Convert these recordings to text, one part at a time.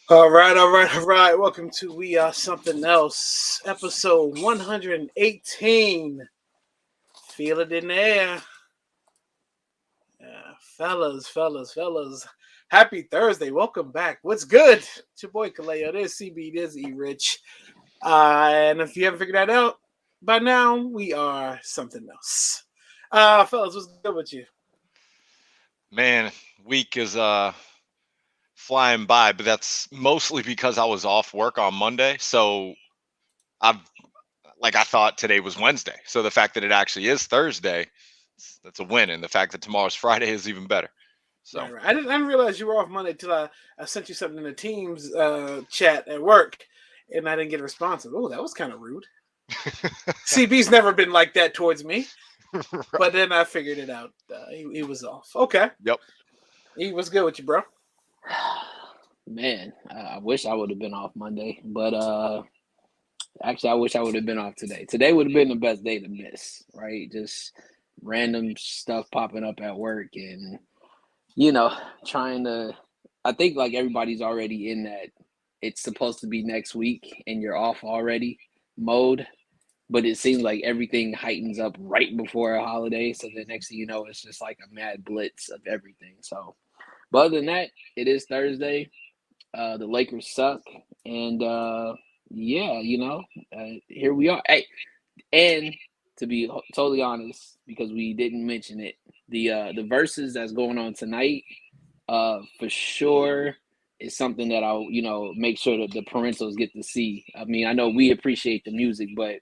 All right. Welcome to We Are Something Else, episode 118. Feel it in the air. Fellas. Happy Thursday. Welcome back. What's good? It's your boy Kaleo. There's CB, there's E-Rich. And if you haven't figured that out by now, we are something else. Fellas, what's good with you? Man, week is flying by, but that's mostly because I was off work on Monday. So I thought today was Wednesday. So the fact that it actually is Thursday, that's a win. And the fact that tomorrow's Friday is even better. So right. I didn't realize you were off Monday till I sent you something in the Teams chat at work, and I didn't get a response. Oh, that was kind of rude. CB's never been like that towards me. Right. But then I figured it out. He was off. Okay. Yep. He was good with you, bro. Man, I wish I would have been off Monday, but actually I wish I would have been off today. Today would have been the best day to miss, right? Just random stuff popping up at work and, trying to, I think like everybody's already in that it's supposed to be next week and you're off already mode, but it seems like everything heightens up right before a holiday. So the next thing you know, it's just like a mad blitz of everything. So, but other than that, it is Thursday. The Lakers suck, and here we are. Hey, and to be totally honest, because we didn't mention it, the verses that's going on tonight, for sure, is something that I'll make sure that the parentals get to see. I mean, I know we appreciate the music, but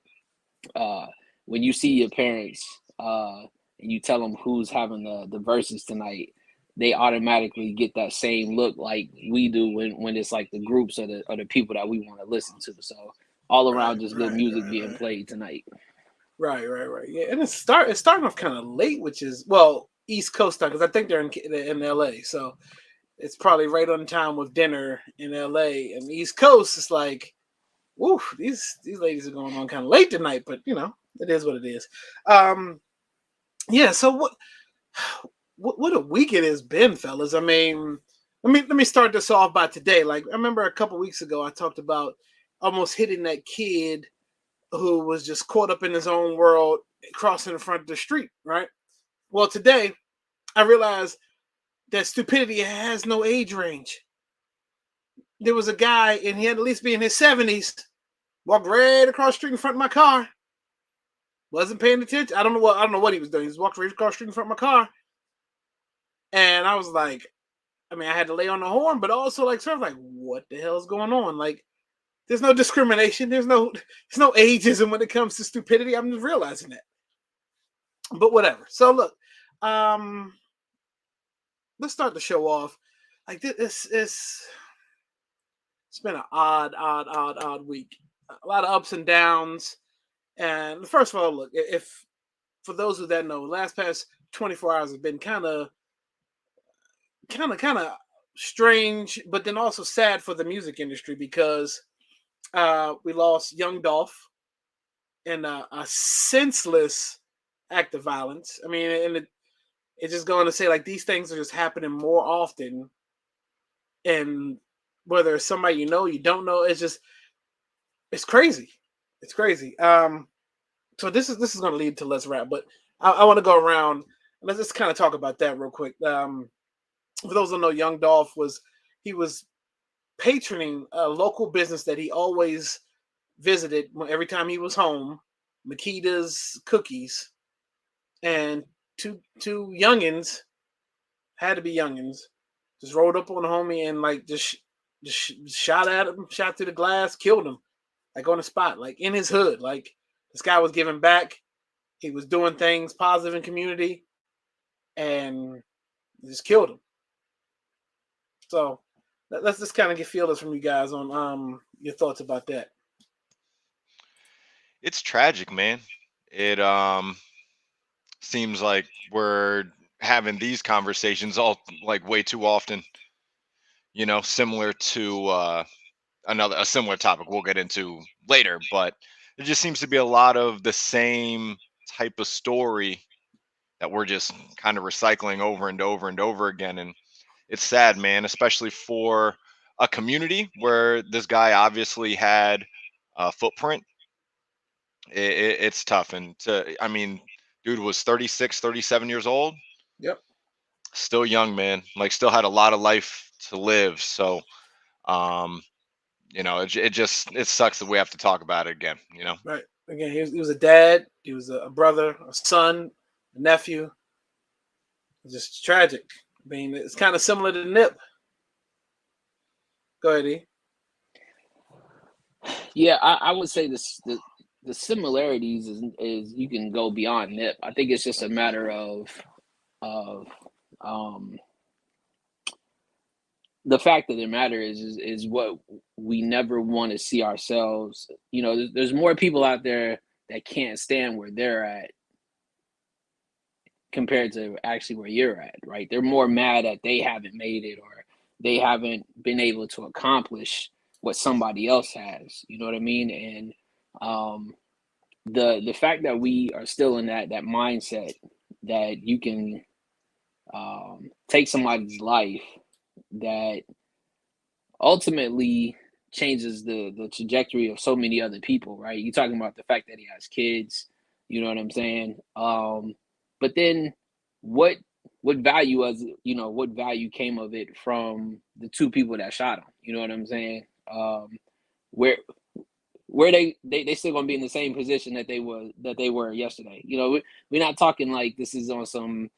when you see your parents and you tell them who's having the verses tonight, they automatically get that same look like we do when it's like the groups or the people that we want to listen to. So all around just good music being played tonight. Right. Yeah, and it's starting off kind of late, which is East Coast time, because I think they're in LA, so it's probably right on time with dinner in LA. And the East Coast is like, woo, these ladies are going on kind of late tonight, but it is what it is. Yeah. So what a week it has been, fellas. I mean, let me start this off by today. Like, I remember a couple weeks ago, I talked about almost hitting that kid who was just caught up in his own world crossing in front of the street, right? Well, today, I realized that stupidity has no age range. There was a guy, and he had to at least be in his 70s, walked right across the street in front of my car. Wasn't paying attention. I don't know what he was doing. He just walked right across the street in front of my car. And I was like, I had to lay on the horn, but also like sort of like, what the hell is going on? Like, there's no discrimination. There's no ageism when it comes to stupidity. I'm just realizing that. But whatever. So look, let's start the show off. Like it's been an odd week. A lot of ups and downs. And first of all, look, if for those who that know, last past 24 hours have been kind of strange, but then also sad for the music industry, because we lost Young Dolph in a senseless act of violence. I mean, and it's just going to say like these things are just happening more often, and whether it's somebody you don't know, it's crazy. It's crazy. So this is going to lead to Let's Rap, but I want to go around. Let's just kind of talk about that real quick. For those who know, Young Dolph was patroning a local business that he always visited every time he was home, Makita's Cookies, and two youngins, had to be youngins, just rolled up on the homie and like just shot at him, shot through the glass, killed him, like on the spot, like in his hood. Like, this guy was giving back, he was doing things positive in community, and just killed him. So let's just kind of get feelers from you guys on your thoughts about that. It's tragic, man. It seems like we're having these conversations all like way too often. Similar to a similar topic we'll get into later, but it just seems to be a lot of the same type of story that we're just kind of recycling over and over and over again. And it's sad, man, especially for a community where this guy obviously had a footprint. It's tough. And I mean, dude was 36, 37 years old. Yep. Still young, man. Like, still had a lot of life to live. So, it sucks that we have to talk about it again, Right. Again, he was a dad. He was a brother, a son, a nephew. It's just tragic. I mean, it's kind of similar to Nip. Go ahead, E. Yeah, I would say the similarities is you can go beyond Nip. I think it's just a matter of the fact of the matter is what we never want to see ourselves. There's more people out there that can't stand where they're at compared to actually where you're at, right? They're more mad that they haven't made it or they haven't been able to accomplish what somebody else has. You know what I mean? And the fact that we are still in that mindset that you can take somebody's life that ultimately changes the trajectory of so many other people, right? You're talking about the fact that he has kids, you know what I'm saying? But then what value what value came of it from the two people that shot him? You know what I'm saying? Where they still gonna be in the same position that they were yesterday. We're not talking like this is on some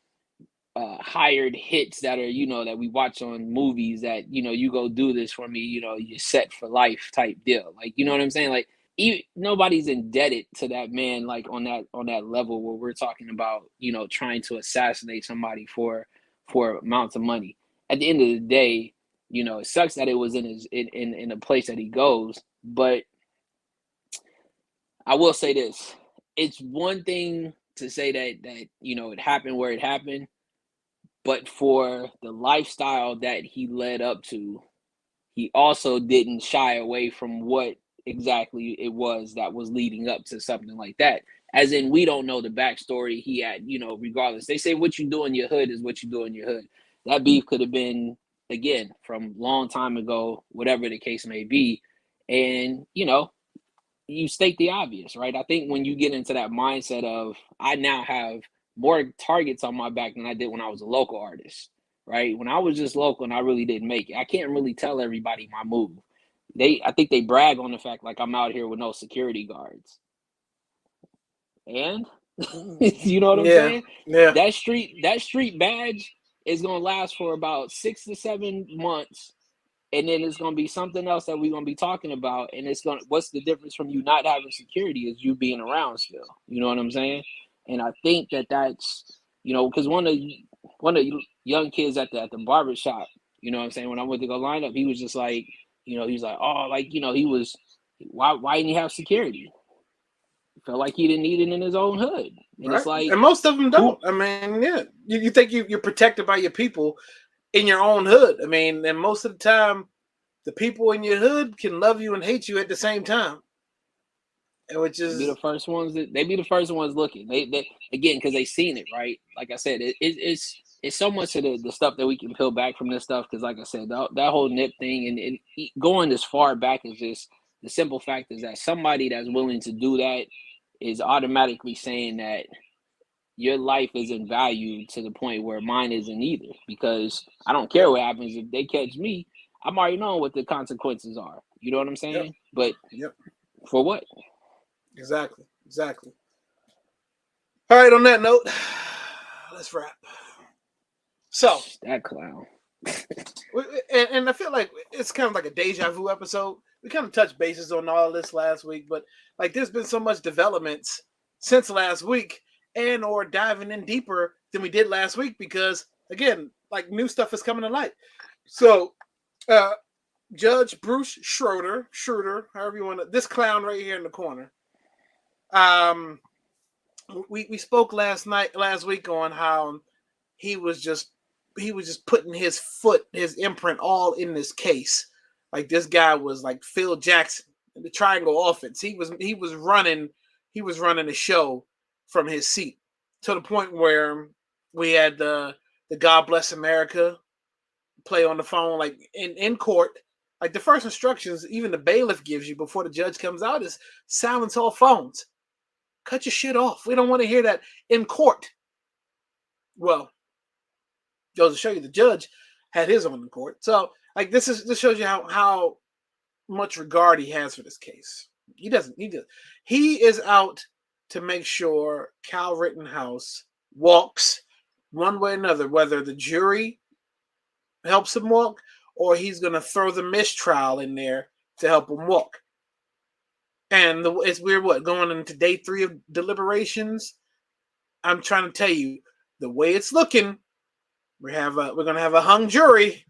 hired hits that are that we watch on movies that you go do this for me, you're set for life type deal. Like, you know what I'm saying? Like, nobody's indebted to that man like on that level where we're talking about trying to assassinate somebody for amounts of money. At the end of the day, it sucks that it was in a place that he goes, but I will say this: it's one thing to say that it happened where it happened. But for the lifestyle that he led up to, he also didn't shy away from what exactly it was that was leading up to something like that. As in, we don't know the backstory he had, regardless. They say what you do in your hood is what you do in your hood. That beef could have been, again, from long time ago, whatever the case may be. And, you state the obvious, right? I think when you get into that mindset of, I now have more targets on my back than I did when I was a local artist, right? When I was just local and I really didn't make it, I can't really tell everybody my move. I think they brag on the fact like I'm out here with no security guards. And you know what I'm saying? Yeah. That street badge is gonna last for about 6 to 7 months. And then it's going to be something else that we're going to be talking about. And what's the difference from you not having security is you being around still. You know what I'm saying? And I think that's, because one of the young kids at the barber shop, you know what I'm saying? When I went to go line up, he was just like, he's like, oh, like, why didn't he have security? Felt like he didn't need it in his own hood. And Right. It's like, and most of them don't. I mean, yeah, you think you're protected by your people in your own hood. I mean, and most of the time, the people in your hood can love you and hate you at the same time. And which is be the first ones looking. They again, because they seen it, right? Like I said, it's so much of the stuff that we can peel back from this stuff. Because like I said, that whole Nip thing and going as far back as just the simple fact is that somebody that's willing to do that is automatically saying that your life isn't valued to the point where mine isn't either. Because I don't care what happens if they catch me. I'm already knowing what the consequences are. You know what I'm saying? But for what? Exactly. All right, on that note, let's wrap. So that clown. and I feel like it's kind of like a deja vu episode. We kind of touched bases on all this last week, but like there's been so much developments since last week and or diving in deeper than we did last week because again, like new stuff is coming to light. So Judge Bruce Schroeder, however you want to, this clown right here in the corner. We spoke last week on how he was just putting his imprint all in this case. Like this guy was like Phil Jackson in the triangle offense. He was running the show from his seat to the point where we had the God Bless America play on the phone, like in court. Like the first instructions, even the bailiff gives you before the judge comes out, is silence all phones. Cut your shit off. We don't want to hear that in court. Well, goes to show you the judge had his own in court. So like this shows you how much regard he has for this case. He is out to make sure Cal Rittenhouse walks one way or another, whether the jury helps him walk or he's going to throw the mistrial in there to help him walk. And it's weird, going into day 3 of deliberations. I'm trying to tell you, the way it's looking, we're going to have a hung jury,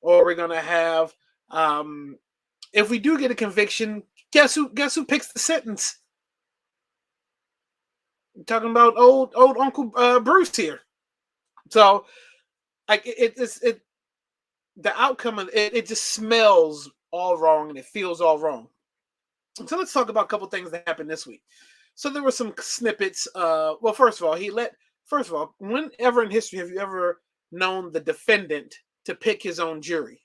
or we're going to have, if we do get a conviction, guess who picks the sentence? I'm talking about old Uncle Bruce here. So, like the outcome of it just smells all wrong and it feels all wrong. So let's talk about a couple things that happened this week. So there were some snippets. Well, first of all, whenever in history have you ever known the defendant to pick his own jury?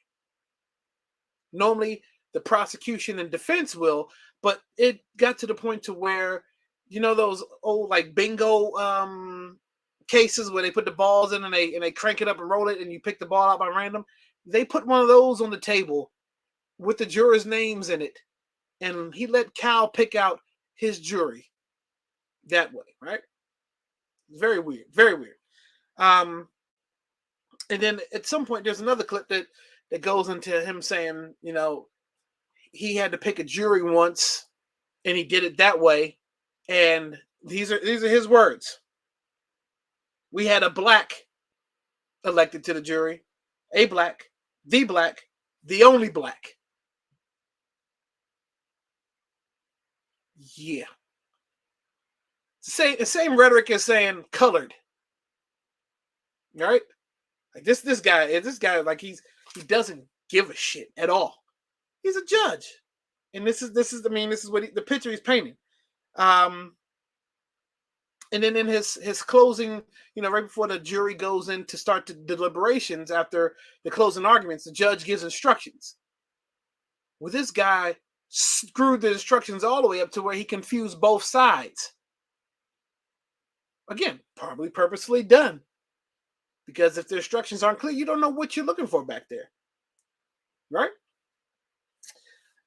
Normally, the prosecution and defense will, but it got to the point to where, you know, those old like bingo cases where they put the balls in and they crank it up and roll it and you pick the ball out by random. They put one of those on the table with the jurors' names in it, and he let Cal pick out his jury that way, right? Very weird, very weird. And then at some point, there's another clip that goes into him saying, you know, he had to pick a jury once, and he did it that way. And these are his words. We had a black elected to the jury, a black, the only black. Yeah. The same rhetoric as saying colored. All right? Like this guy, like he doesn't give a shit at all. He's a judge. And this is what the picture he's painting. And then in his closing, you know, right before the jury goes in to start the deliberations, after the closing arguments, the judge gives instructions. Well, this guy screwed the instructions all the way up to where he confused both sides. Again, probably purposefully done. Because if the instructions aren't clear, you don't know what you're looking for back there. Right?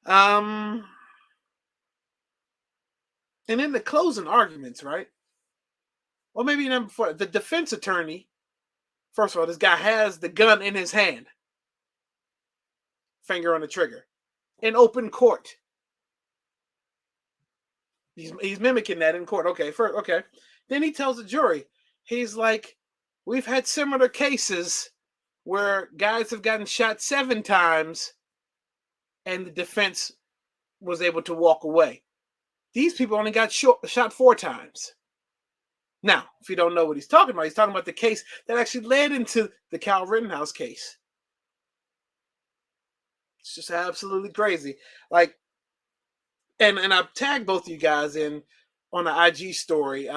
And in the closing arguments, right? Or maybe even before, the defense attorney, first of all, this guy has the gun in his hand. Finger on the trigger. In open court. He's mimicking that in court. Okay. Then he tells the jury, he's like, we've had similar cases where guys have gotten shot 7 times and the defense was able to walk away. These people only got shot 4 times. Now, if you don't know what he's talking about the case that actually led into the Cal Rittenhouse case. It's just absolutely crazy. Like, and I've tagged both of you guys in on the IG story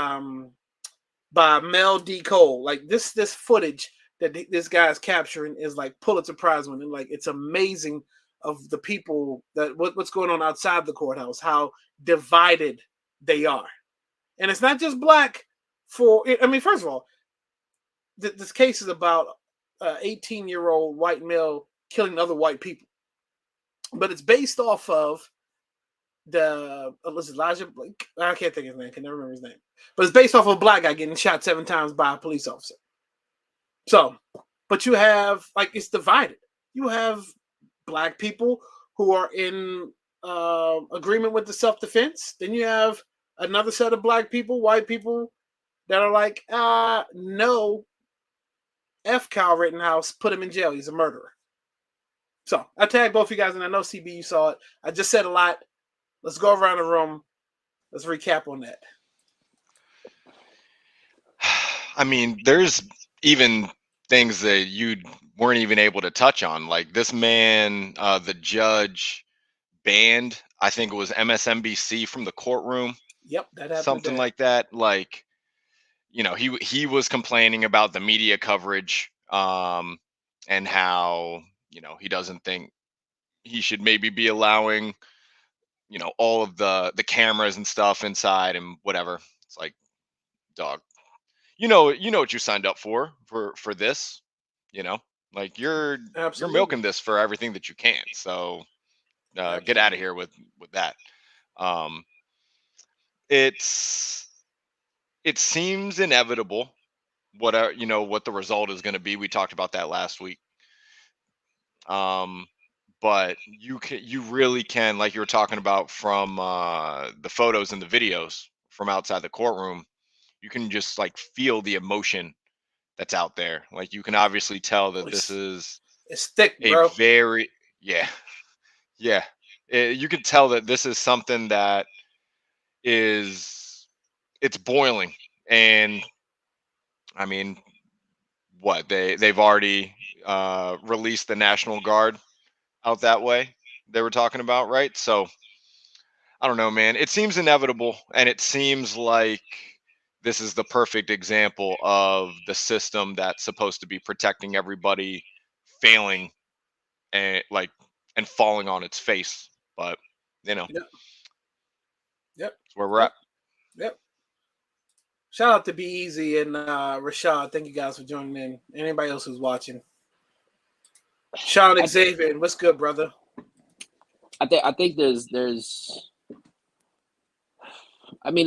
by Mel D. Cole. Like this footage that this guy is capturing is like Pulitzer Prize winning. Like it's amazing of the people that what's going on outside the courthouse, how divided they are. And it's not just black. First of all, this case is about an 18-year-old white male killing other white people. But it's based off of was it Elijah Blake? I can't think of his name. I can never remember his name. But it's based off of a black guy getting shot 7 times by a police officer. So, but you have, like, it's divided. You have black people who are in agreement with the self-defense. Then you have another set of black people, white people, that are like, no, F Kyle Rittenhouse, put him in jail. He's a murderer. So I tagged both of you guys, and I know CB, you saw it. I just said a lot. Let's go around the room. Let's recap on that. I mean, there's even things that you weren't even able to touch on. Like this man, the judge banned, I think it was MSNBC from the courtroom, Yep, that happened something today. like that. Like, he was complaining about the media coverage, and how, he doesn't think he should maybe be allowing, all of the cameras and stuff inside and whatever. It's like, dog, you know what you signed up for this, like you're Absolutely. milking this for everything that you can. So get out of here with that. Um, it's it seems inevitable what the result is going to be. We talked about that last week. But you really can, like you were talking about from the photos and the videos from outside the courtroom, you can just like feel the emotion that's out there. Like you can obviously tell that this is It's thick, a bro. very, yeah, yeah. You can tell that this is something that it's boiling. And I mean, what they've already released the National Guard out that way, they were talking about, right? So I don't know, man. It seems inevitable, and it seems like this is the perfect example of the system that's supposed to be protecting everybody failing and falling on its face. But Yep. That's where we're at. Yep. Shout out to Be Easy and Rashad. Thank you guys for joining in. Anybody else who's watching. Sean Xavier, what's good, brother? I think there's there's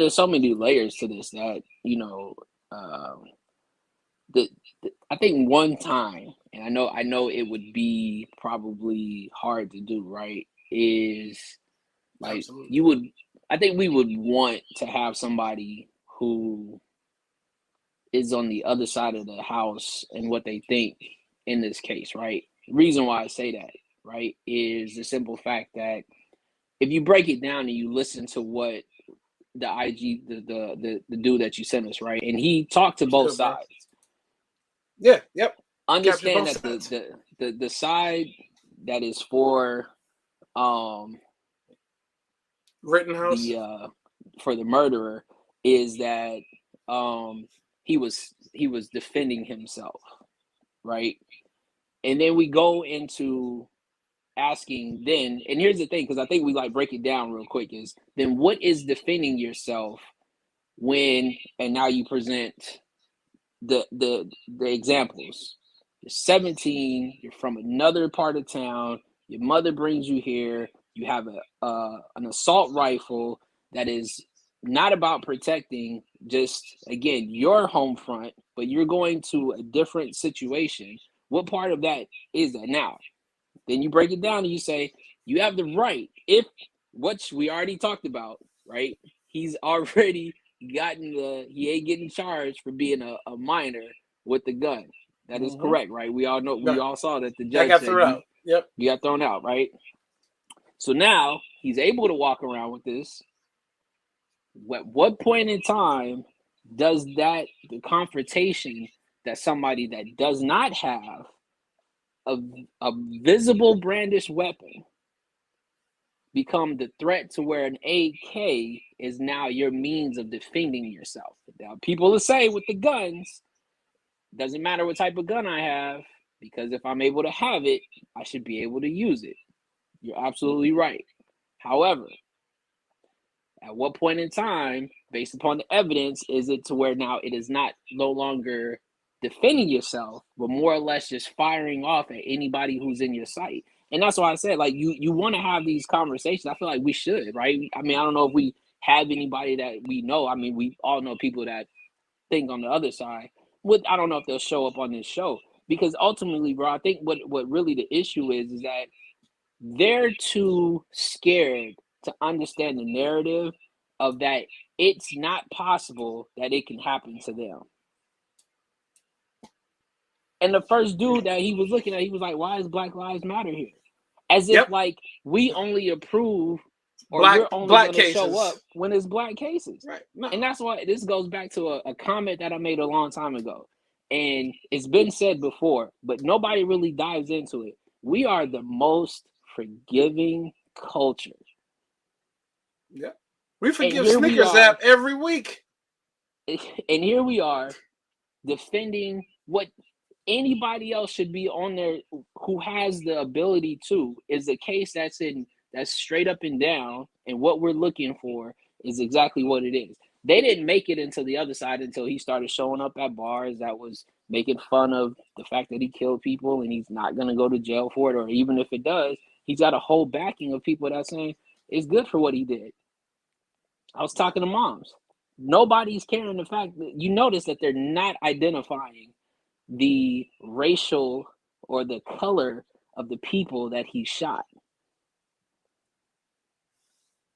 so many layers to this that I think one time, and I know it would be probably hard to do, right? Is like Absolutely. I think we would want to have somebody who is on the other side of the house and what they think in this case, right? The reason why I say that, right, is the simple fact that if you break it down and you listen to what the IG, the dude that you sent us, right, and he talked to both sides. Yeah, yep. Understand that the side that is for Rittenhouse, for the murderer, is that he was defending himself, right? And then we go into asking then, and here's the thing, because I think we break it down real quick, is then what is defending yourself when, and now you present the examples. You're 17, you're from another part of town, your mother brings you here, you have an assault rifle that is not about protecting just, again, your home front, but you're going to a different situation. What part of that is that? Now, then you break it down and you say, you have the right, if what we already talked about, right? He's already he ain't getting charged for being a minor with the gun. That is correct, right? We all know, we all saw that the judge got said thrown out. Yep. You got thrown out, right? So now he's able to walk around with this. At what point in time does the confrontation that somebody that does not have a visible brandish weapon become the threat to where an AK is now your means of defending yourself? Now, people will say with the guns, doesn't matter what type of gun I have, because if I'm able to have it, I should be able to use it. You're absolutely right. However, at what point in time, based upon the evidence, is it to where now it is no longer defending yourself, but more or less just firing off at anybody who's in your sight? And that's why I said, you want to have these conversations. I feel like we should, right? I mean, I don't know if we have anybody that we know. I mean, we all know people that think on the other side. I don't know if they'll show up on this show, because ultimately, bro, I think what really the issue is that they're too scared to understand the narrative of that it's not possible that it can happen to them. And the first dude that he was looking at, he was like, why is Black Lives Matter here? as if Yep. like we only approve or we're only black going to show up cases. when it's black cases. Right. No. And that's why this goes back to a comment that I made a long time ago. And it's been said before, but nobody really dives into it. We are the most forgiving culture. Yeah. We And forgive here we Snickers are, Zap every week. and here we are defending what anybody else should be on there who has the ability to, is a case that's straight up and down, and what we're looking for is exactly what it is. They didn't make it into the other side until he started showing up at bars that was making fun of the fact that he killed people and he's not going to go to jail for it, or even if it does, he's got a whole backing of people that saying it's good for what he did. I was talking to moms. Nobody's caring the fact that you notice that they're not identifying the racial or the color of the people that he shot.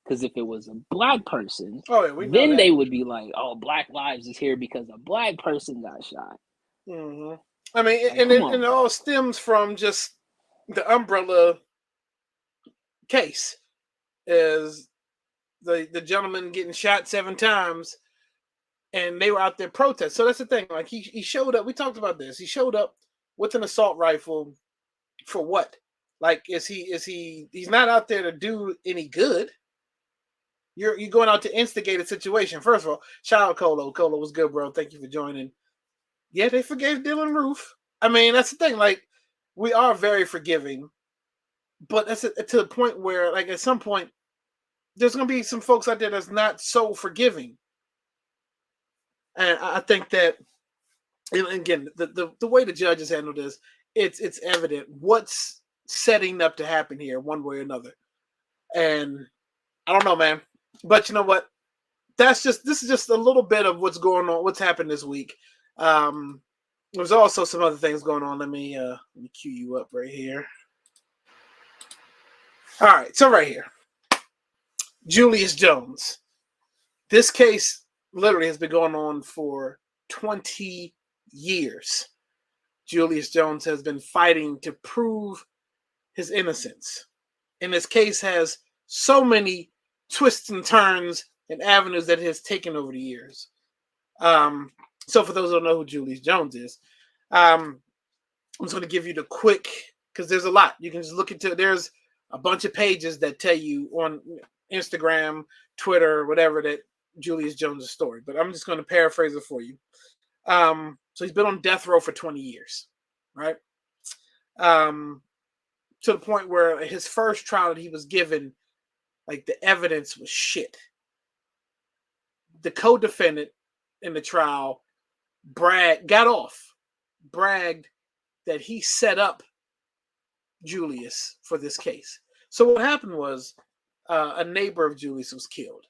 Because if it was a black person, then they would be like, "Oh, Black Lives is here because a black person got shot." Mm-hmm. I mean, like, and it all stems from just the umbrella case, is the gentleman getting shot 7 times, and they were out there protesting. So that's the thing. Like he showed up. We talked about this. He showed up with an assault rifle for what? Like, he's not out there to do any good. You're going out to instigate a situation. First of all, shout out Colo. Colo was good, bro. Thank you for joining. Yeah, they forgave Dylan Roof. I mean, that's the thing. Like, we are very forgiving, but that's to the point where, like, at some point, there's going to be some folks out there that's not so forgiving. And I think that, and again, the way the judges handle this, it's evident what's setting up to happen here, one way or another. And I don't know, man. But you know what? This is just a little bit of what's going on, what's happened this week. There's also some other things going on. Let me cue you up right here. All right, so right here, Julius Jones. This case literally has been going on for 20 years. Julius Jones has been fighting to prove his innocence. And this case has so many twists and turns and avenues that it has taken over the years. So for those who don't know who Julius Jones is, I'm just going to give you the quick, because there's a lot. You can just look into it. There's a bunch of pages that tell you on Instagram, Twitter, whatever, that Julius Jones' story. But I'm just going to paraphrase it for you. So he's been on death row for 20 years, right? To the point where his first trial that he was given, like, the evidence was shit. The co-defendant in the trial bragged that he set up Julius for this case. So what happened was, a neighbor of Julius was killed.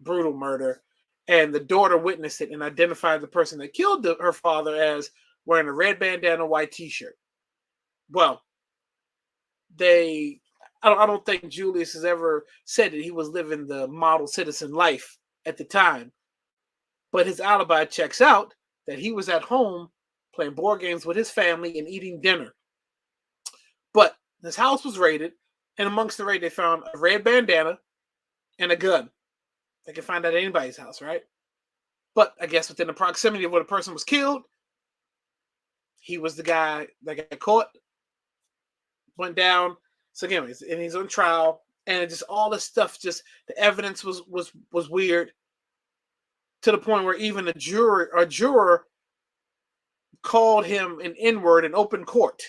Brutal murder. And the daughter witnessed it and identified the person that killed her father as wearing a red bandana, white t-shirt. Well, I don't think Julius has ever said that he was living the model citizen life at the time. But his alibi checks out, that he was at home playing board games with his family and eating dinner. But his house was raided, and amongst the raid, they found a red bandana and a gun. They can find that at anybody's house, right? But I guess within the proximity of where the person was killed, he was the guy that got caught, went down. So anyways, and he's on trial, and just all this stuff, just the evidence was weird, to the point where even a juror called him an N-word in open court.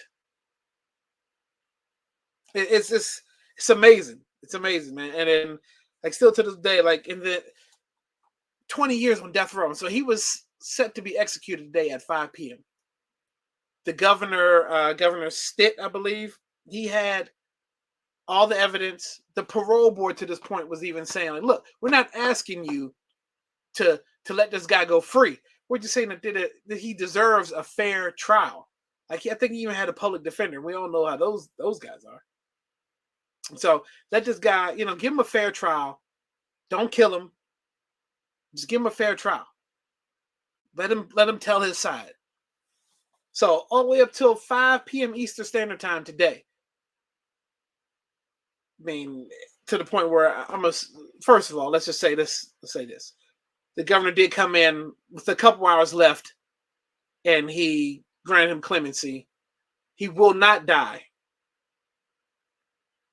It's amazing. It's amazing, man. And then, like, still to this day, like, in the 20 years on death row. So he was set to be executed today at 5 p.m. The Governor Stitt, I believe, he had all the evidence. The parole board to this point was even saying, like, look, we're not asking you to let this guy go free. We're just saying that he deserves a fair trial. Like, I think he even had a public defender. We all know how those guys are. So let this guy, give him a fair trial. Don't kill him. Just give him a fair trial. Let him tell his side. So all the way up till 5 p.m. Eastern Standard Time today, mean, to the point where first of all, let's just say this. Let's say this: the governor did come in with a couple hours left, and he granted him clemency. He will not die,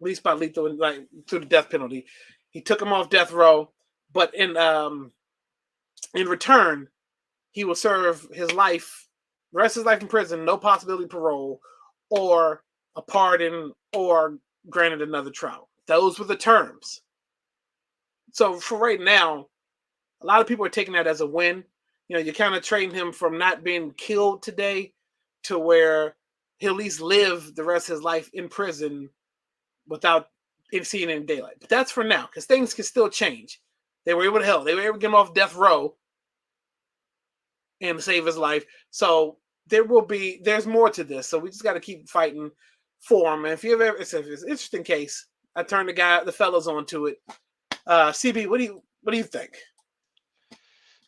at least by lethal, like through the death penalty. He took him off death row, but in return, he will serve his life, the rest of his life in prison, no possibility of parole, or a pardon, or granted another trial. Those were the terms. So for right now, a lot of people are taking that as a win. You know, you're kind of trading him from not being killed today to where he'll at least live the rest of his life in prison without seeing any daylight. But that's for now, because things can still change. They were able to get him off death row and save his life. So there's more to this. So we just got to keep fighting for him. And if it's an interesting case, I turn the fellows onto it. CB, what do you think?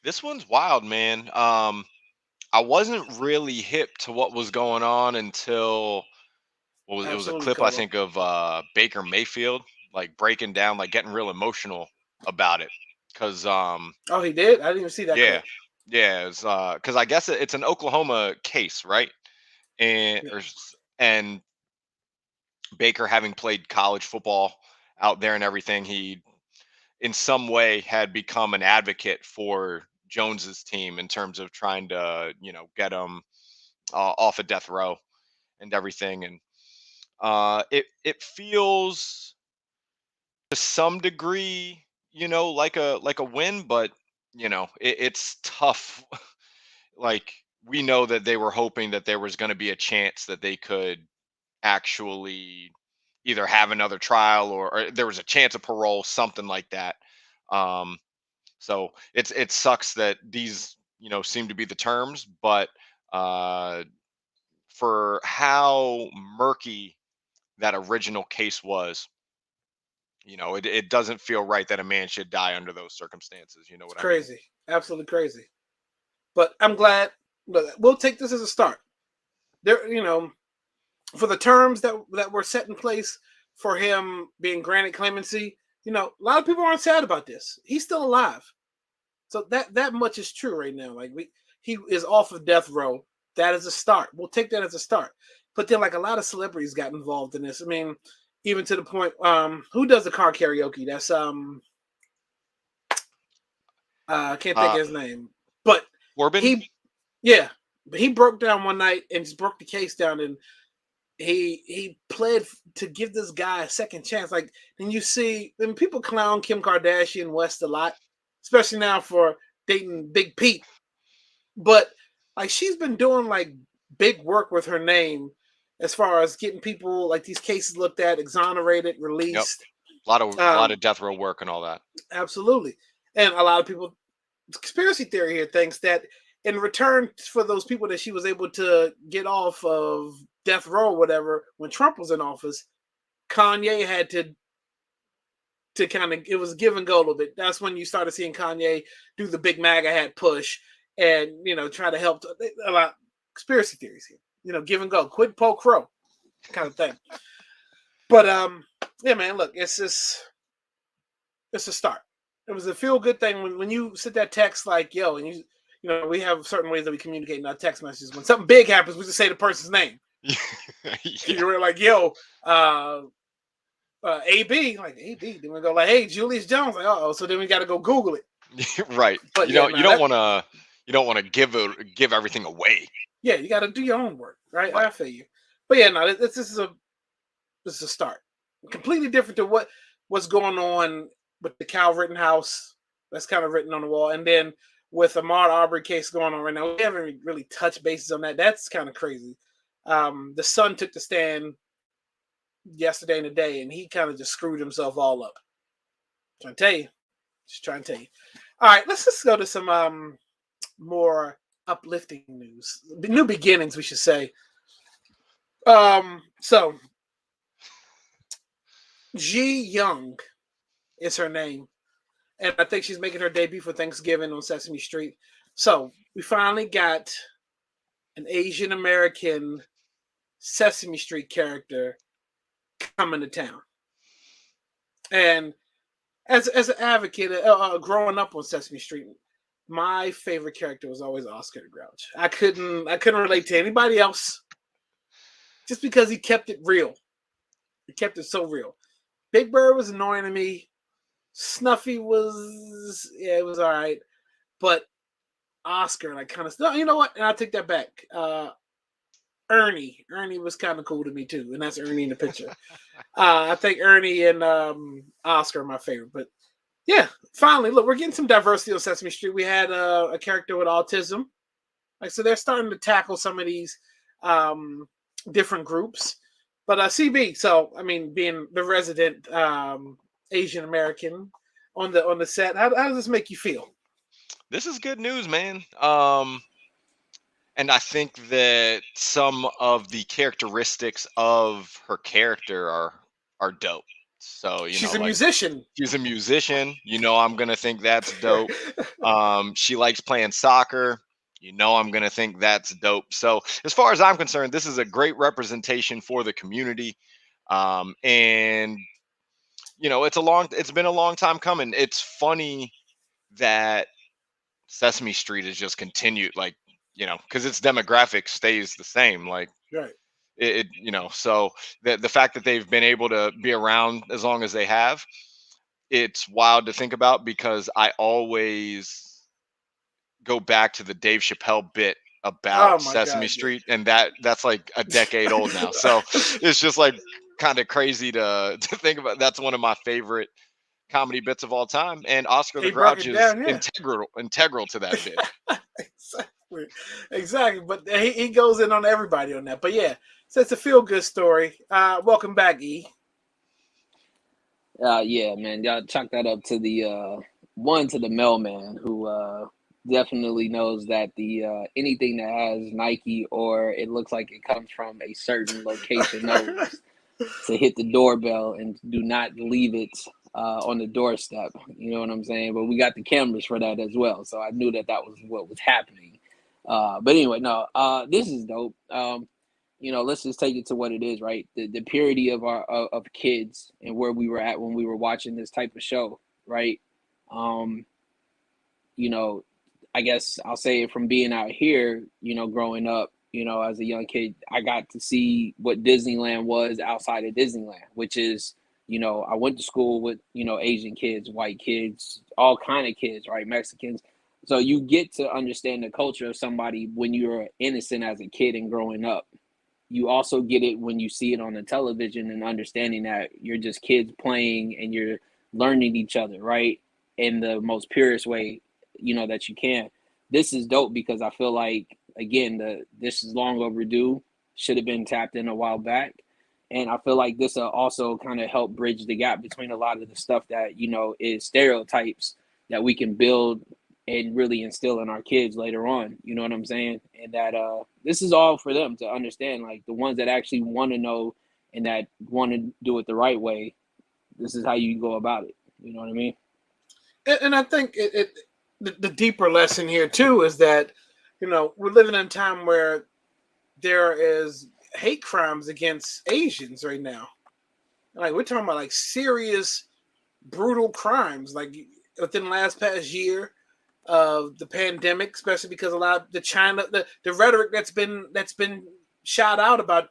This one's wild, man. I wasn't really hip to what was going on until it was a Absolutely, clip I Colo. think of Baker Mayfield like breaking down, like getting real emotional about it. Cause Oh, he did? I didn't even see that yeah, clip. yeah, it's because I guess it's an Oklahoma case, right? And Yeah. and Baker having played college football out there and everything, he in some way had become an advocate for Jones's team in terms of trying to, get him off of death row and everything. And it feels to some degree, like a win, but it's tough. Like we know that they were hoping that there was going to be a chance that they could actually either have another trial or there was a chance of parole, something like that. Um, so it sucks that these seem to be the terms, but uh, for how murky that original case was, it doesn't feel right that a man should die under those circumstances. You know It's what I mean? crazy. Absolutely crazy. But I'm glad. But we'll take this as a start. There, for the terms that were set in place for him being granted clemency, a lot of people aren't sad about this. He's still alive. So that much is true right now. Like he is off of death row. That is a start. We'll take that as a start. But then, like, a lot of celebrities got involved in this. I mean, even to the point, who does the car karaoke? That's I can't think Uh, of his name, but Corbin? he, yeah, but he broke down one night and just broke the case down, and he pled to give this guy a second chance. Like, and you see, and people clown Kim Kardashian West a lot, especially now for dating Big Pete. But like, she's been doing like big work with her name as far as getting people like these cases looked at, exonerated, Yep. released. A lot of death row work and all that. Absolutely. And a lot of people, conspiracy theory here thinks that in return for those people that she was able to get off of death row or whatever when Trump was in office, Kanye had to kind of, it was give and go a little bit. That's when you started seeing Kanye do the big MAGA hat push and try to help a lot conspiracy theories here. Give and go, quid pro quo kind of thing. But yeah, man, look, it's a start. It was a feel good thing when you sent that text like, yo, and we have certain ways that we communicate in our text messages. When something big happens, we just say the person's name. Yeah. You're like, yo, AB, like AB. Then we go like, hey, Julius Jones. Like, oh, so then we got to go Google it. Right. But You yeah, know, man, you don't want to give everything away. yeah, you got to do your own work, right? Right. I feel you. But yeah, no, this is a start. Completely different to what's going on with the Cal Rittenhouse. That's kind of written on the wall, and then with the Ahmaud Arbery case going on right now, we haven't really touched bases on that. That's kind of crazy. The son took the stand yesterday and today, and he kind of just screwed himself all up. Trying to tell you, just trying to tell you. All right, let's just go to some more uplifting news, new beginnings, we should say. So Ji Young is her name, and I think she's making her debut for Thanksgiving on Sesame Street. So we finally got an Asian American Sesame Street character coming to town. And as an advocate, growing up on Sesame Street, my favorite character was always Oscar the Grouch. I couldn't relate to anybody else, just because he kept it real. He kept it so real. Big Bird was annoying to me. Snuffy was, yeah, it was all right, but Oscar, like, kind of stuff. You know what? And I'll take that back. Ernie was kind of cool to me too, and that's Ernie in the picture. I think Ernie and Oscar are my favorite. But yeah, finally, look, we're getting some diversity on Sesame Street. We had a character with autism, like, so they're starting to tackle some of these different groups. But CB, so I mean, being the resident Asian American on the set, how does this make you feel? This is good news, man. And I think that some of the characteristics of her character are dope. So, She's a like, musician. she's a musician. I'm gonna think that's dope. She likes playing soccer. I'm gonna think that's dope. So, as far as I'm concerned, this is a great representation for the community. And it's been a long time coming. It's funny that Sesame Street has just continued, like, because its demographic stays the same. Like, Right. so the fact that they've been able to be around as long as they have, it's wild to think about, because I always go back to the Dave Chappelle bit Oh about my Sesame God, yeah. Street, and that's like a decade old now. So it's just like kind of crazy to think about. That's one of my favorite comedy bits of all time, and Oscar the He broke Grouch it is down, yeah. integral to that bit. Exactly. But he goes in on everybody on that. But yeah, so it's a feel good story. Welcome back, E. Yeah, man, y'all chalk that up to the to the mailman who definitely knows that the anything that has Nike or it looks like it comes from a certain location knows to hit the doorbell and do not leave it on the doorstep. You know what I'm saying? But we got the cameras for that as well, so I knew that was what was happening. But anyway, no, this is dope. Let's just take it to what it is, right? The purity of our of kids and where we were at when we were watching this type of show, right? Um, you know, I guess I'll say it from being out here, growing up, as a young kid, I got to see what Disneyland was outside of Disneyland, which is, I went to school with, Asian kids, white kids, all kind of kids, right? Mexicans. So you get to understand the culture of somebody when you're innocent as a kid and growing up. You also get it when you see it on the television and understanding that you're just kids playing and you're learning each other, right? In the most purest way, that you can. This is dope because I feel like, again, this is long overdue, should have been tapped in a while back. And I feel like this will also kind of help bridge the gap between a lot of the stuff that, is stereotypes that we can build and really instill in our kids later on. You know what I'm saying? And that this is all for them to understand, like the ones that actually want to know and that want to do it the right way. This is how you go about it. You know what I mean? And I think the deeper lesson here too is that, we're living in a time where there is hate crimes against Asians right now. Like, we're talking about like serious, brutal crimes, like within the past year of the pandemic, especially because a lot of the rhetoric that's been shot out about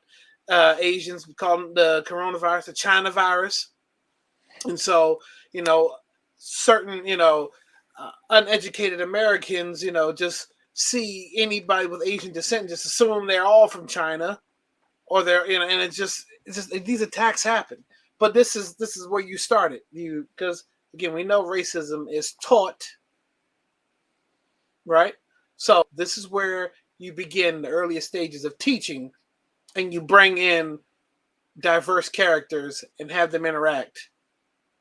Asians, calling the coronavirus the China virus. And so, certain, uneducated Americans, just see anybody with Asian descent and just assume they're all from China, or they're, and it's just these attacks happen. But this is where you started, because again, we know racism is taught, right? So this is where you begin the earliest stages of teaching, and you bring in diverse characters and have them interact,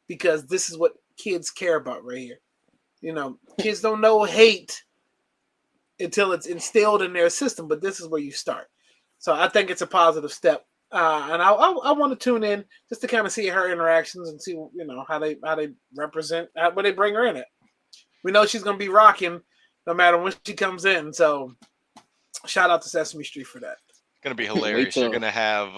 because this is what kids care about right here. Kids don't know hate until it's instilled in their system, but this is where you start. So I think it's a positive step, and I want to tune in just to kind of see her interactions and see how they represent, what they bring her in it. We know she's gonna be rocking no matter when she comes in. So shout out to Sesame Street for that. Gonna be Wait hilarious. You're till gonna have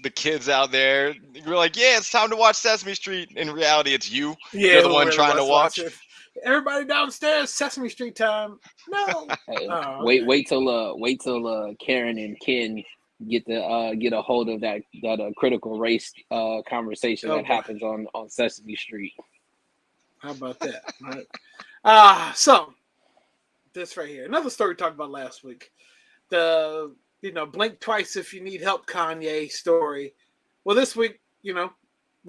the kids out there. You're like, yeah, it's time to watch Sesame Street. In reality, it's you. Yeah, You're the who one really trying to wants to watch. it? Everybody downstairs, Sesame Street time. No. hey, Oh, okay. wait till Karen and Ken get a hold of that critical race conversation Oh that boy, happens on Sesame Street. how about that? Right. So this right here, another story we talked about last week. The blink twice if you need help Kanye story. Well, this week, we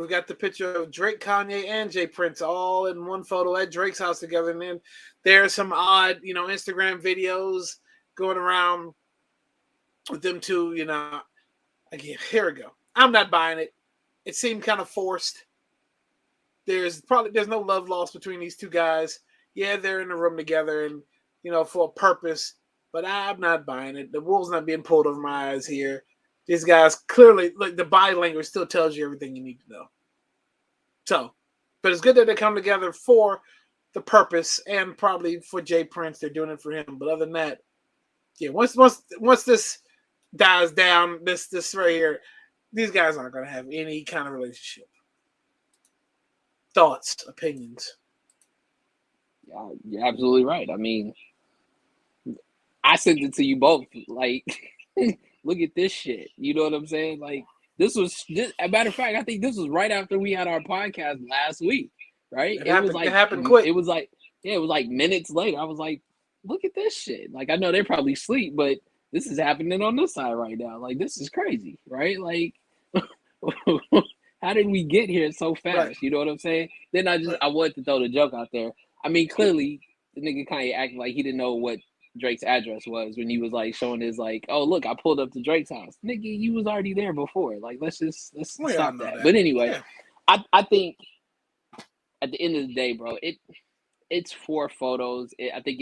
got the picture of Drake, Kanye, and Jay Prince all in one photo at Drake's house together. And then there's some odd, Instagram videos going around with them two, Again, here we go. I'm not buying it. It seemed kind of forced. There's no love lost between these two guys. Yeah, they're in the room together and, for a purpose, but I'm not buying it. The wool's not being pulled over my eyes here. These guys clearly, like, the body language still tells you everything you need to know. So, but it's good that they come together for the purpose and probably for Jay Prince. They're doing it for him. But other than that, yeah, once this dies down, this right here, these guys aren't going to have any kind of relationship. Thoughts, opinions. Yeah, you're absolutely right. I mean, I sent it to you both. Like, look at this shit. You know what I'm saying? Like, this was just, a matter of fact, I think this was right after we had our podcast last week, right? It happened quick. It was like minutes later. I was like, look at this shit. Like, I know they're probably asleep, but this is happening on this side right now. Like, this is crazy, right? Like, how did we get here so fast? Right. You know what I'm saying? Then I wanted to throw the joke out there. I mean, clearly the nigga Kanye acted like he didn't know what Drake's address was when he was like showing his like, oh look, I pulled up to Drake's house. Nigga, you was already there before. Like, let's stop that. But anyway, yeah. I think at the end of the day, bro, it's 4 photos. I think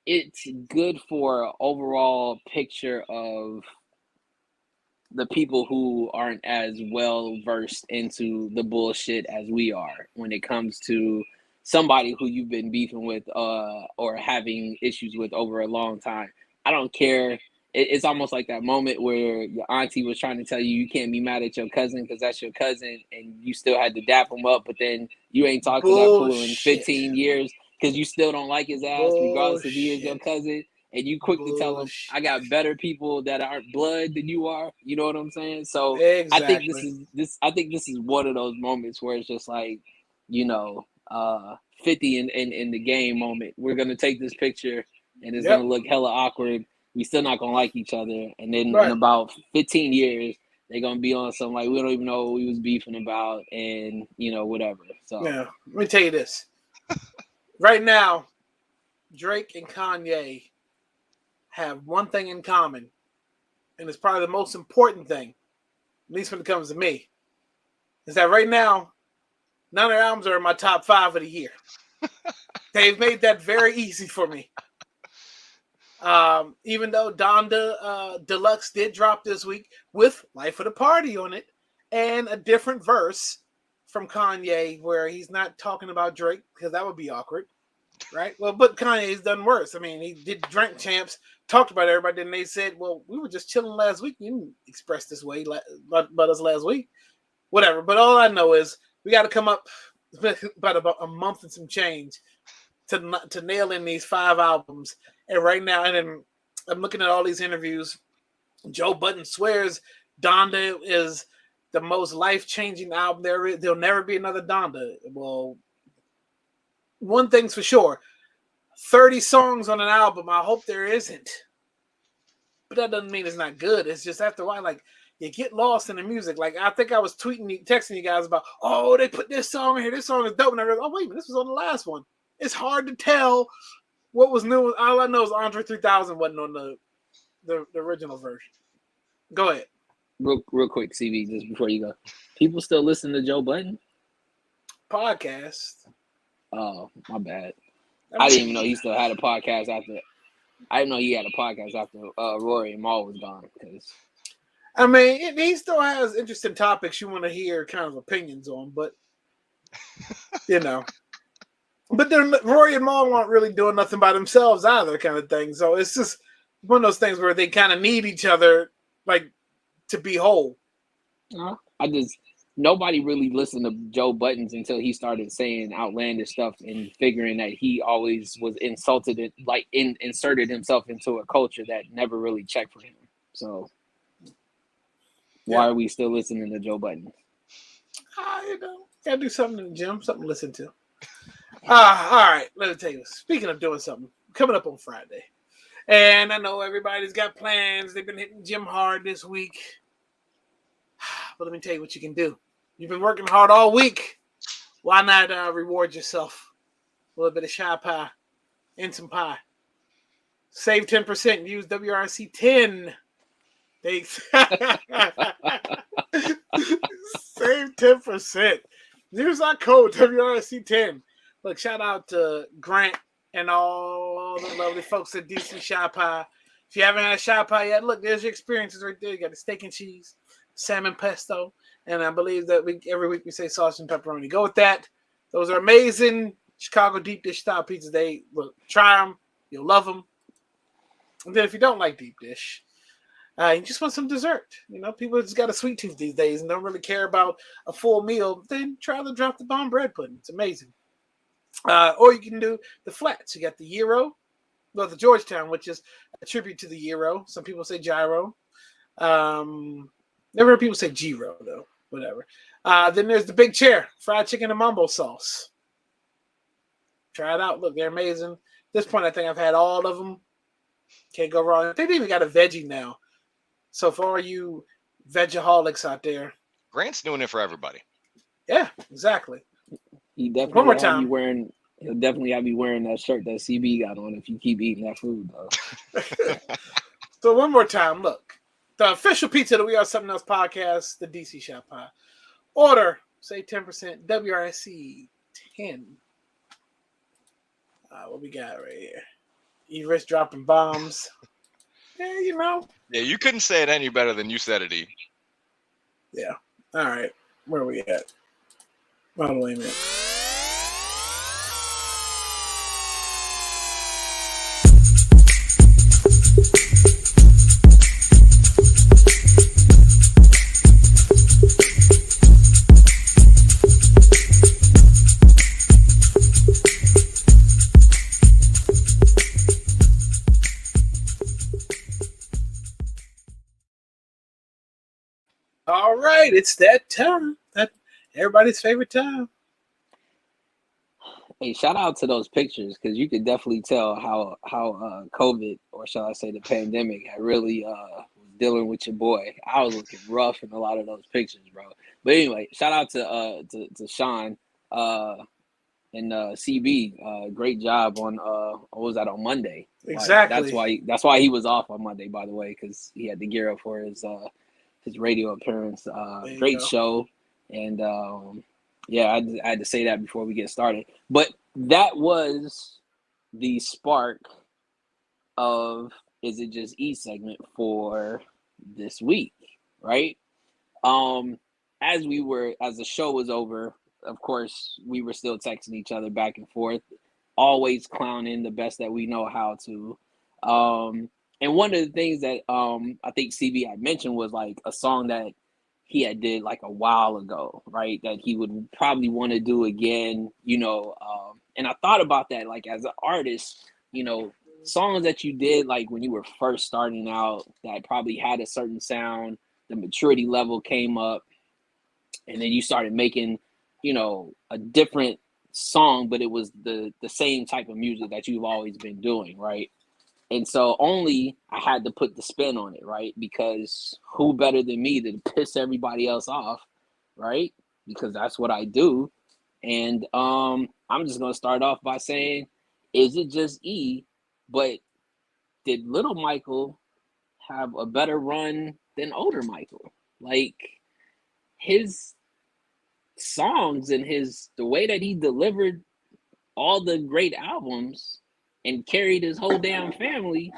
it's good for overall picture of the people who aren't as well versed into the bullshit as we are when it comes to somebody who you've been beefing with or having issues with over a long time. I don't care. It's almost like that moment where your auntie was trying to tell you can't be mad at your cousin because that's your cousin, and you still had to dap him up, but then you ain't talked to that fool in 15 years because you still don't like his ass regardless if he is your cousin. And you quick to tell them, I got better people that aren't blood than you are. You know what I'm saying? So exactly. I think this is one of those moments where it's just like, 50 in the game moment. We're gonna take this picture and it's gonna look hella awkward. We still not gonna like each other. And then in about 15 years, they're gonna be on something like we don't even know what we was beefing about and whatever. So yeah, let me tell you this. Right now, Drake and Kanye have one thing in common, and it's probably the most important thing, at least when it comes to me, is that right now, none of their albums are in my top 5 of the year. They've made that very easy for me. Even though Donda Deluxe did drop this week with Life of the Party on it, and a different verse from Kanye where he's not talking about Drake, because that would be awkward. Right. Well, but Kanye's done worse. I mean, he did Drink Champs, talked about everybody, and they said, "Well, we were just chilling last week. You didn't express this way about us last week, whatever." But all I know is we got to come up about a month and some change to nail in these 5 albums. And right now, and then I'm looking at all these interviews. Joe Budden swears Donda is the most life-changing album there is. There'll never be another Donda. Well, one thing's for sure, 30 songs on an album, I hope there isn't. But that doesn't mean it's not good. It's just after a while, like, you get lost in the music. Like, I think I was texting you guys about, oh, they put this song in here. This song is dope. And I realized, oh, wait a minute, this was on the last one. It's hard to tell what was new. All I know is Andre 3000 wasn't on the original version. Go ahead. Real quick, CV, just before you go. People still listen to Joe Budden? Podcast. Oh, my bad. I didn't even know he still had a podcast after. I didn't know he had a podcast after Rory and Maul was gone. I mean, he still has interesting topics you want to hear kind of opinions on, but But Rory and Maul aren't really doing nothing by themselves either, kind of thing. So it's just one of those things where they kind of need each other like to be whole. Nobody really listened to Joe Buttons until he started saying outlandish stuff and figuring that he always was insulted, inserted himself into a culture that never really checked for him. So why are we still listening to Joe Buttons? Gotta do something in the gym, something to listen to. All right, let me tell you. Speaking of doing something, coming up on Friday, and I know everybody's got plans. They've been hitting gym hard this week, but let me tell you what you can do. You've been working hard all week. Why not reward yourself? A little bit of shy pie and some pie. Save 10%. Use WRC10. Save 10%. Use our code WRC10. Look, shout out to Grant and all the lovely folks at DC Shy Pie. If you haven't had shy pie yet, look, there's your experiences right there. You got the steak and cheese, salmon pesto, and I believe that every week we say sausage and pepperoni. Go with that. Those are amazing Chicago deep dish style pizzas. Try them. You'll love them. And then if you don't like deep dish, you just want some dessert. People just got a sweet tooth these days and don't really care about a full meal. Then try to drop the bomb bread pudding. It's amazing. Or you can do the flats. You got the gyro, the Georgetown, which is a tribute to the gyro. Some people say gyro. Never heard people say gyro though. Whatever. Then there's the big chair, fried chicken and mambo sauce. Try it out. Look, they're amazing. At this point, I think I've had all of them. Can't go wrong. They've even got a veggie now. So for all you vegaholics out there, Grant's doing it for everybody. Yeah, exactly. He definitely One more time. He'll definitely have you wearing that shirt that CB got on if you keep eating that food, though. So one more time, look. The official pizza that We Are Something Else podcast, the DC Shop Pie. Order, say 10%, WRSC 10. What we got right here? E-Rich dropping bombs. Yeah, Yeah, you couldn't say it any better than you said it, E. Yeah. All right. Where are we at? Oh, wait a minute. All right, it's that time. That everybody's favorite time. Hey, shout out to those pictures because you could definitely tell how COVID, or shall I say the pandemic, had really was dealing with your boy. I was looking rough in a lot of those pictures, bro. But anyway, shout out to Sean and CB. Great job on what was that on Monday? Exactly. That's why he was off on Monday, by the way, because he had to gear up for his radio appearance. Great show, and yeah, I had to say that before we get started. But that was the spark of Is It Just E segment for this week, right? As the show was over, of course, we were still texting each other back and forth, always clowning the best that we know how to. And one of the things that I think CB had mentioned was like a song that he had did like a while ago, right? That he would probably want to do again, and I thought about that, like as an artist, songs that you did like when you were first starting out that probably had a certain sound, the maturity level came up, and then you started making, a different song, but it was the same type of music that you've always been doing, right? And so only I had to put the spin on it, right? Because who better than me to piss everybody else off, right? Because that's what I do. And I'm just going to start off by saying, is it just E? But did little Michael have a better run than older Michael? Like his songs and the way that he delivered all the great albums and carried his whole damn family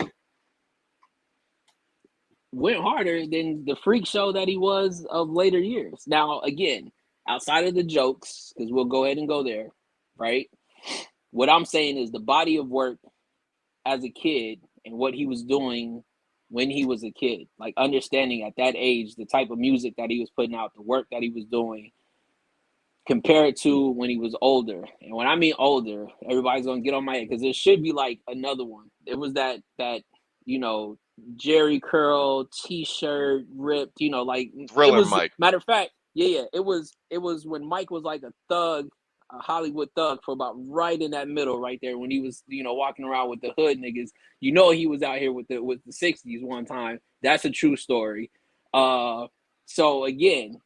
went harder than the freak show that he was of later years. Now, again, outside of the jokes, because we'll go ahead and go there, right? What I'm saying is the body of work as a kid and what he was doing when he was a kid, like understanding at that age the type of music that he was putting out, the work that he was doing, compared to when he was older. And when I mean older, everybody's gonna get on my head because there should be like another one. It was that Jerry curl t-shirt ripped, like it Thriller was, Mike. matter of fact, yeah, it was when Mike was like a thug, a Hollywood thug, for about right in that middle right there, when he was walking around with the hood niggas. He was out here with the 60s one time. That's a true story. So again,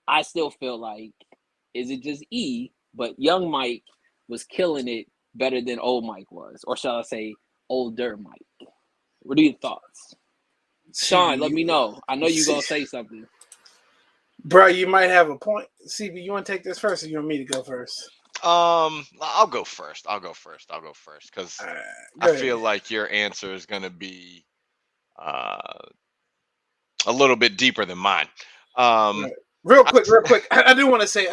I still feel like, is it just but young Mike was killing it better than old Mike was, or shall I say older Mike? What are your thoughts? Sean, let me know. I know you're going to say something. Bro, you might have a point. CB, you want to take this first, or you want me to go first? I'll go first. Because I feel like your answer is going to be a little bit deeper than mine. Right. Real quick. I do want to say,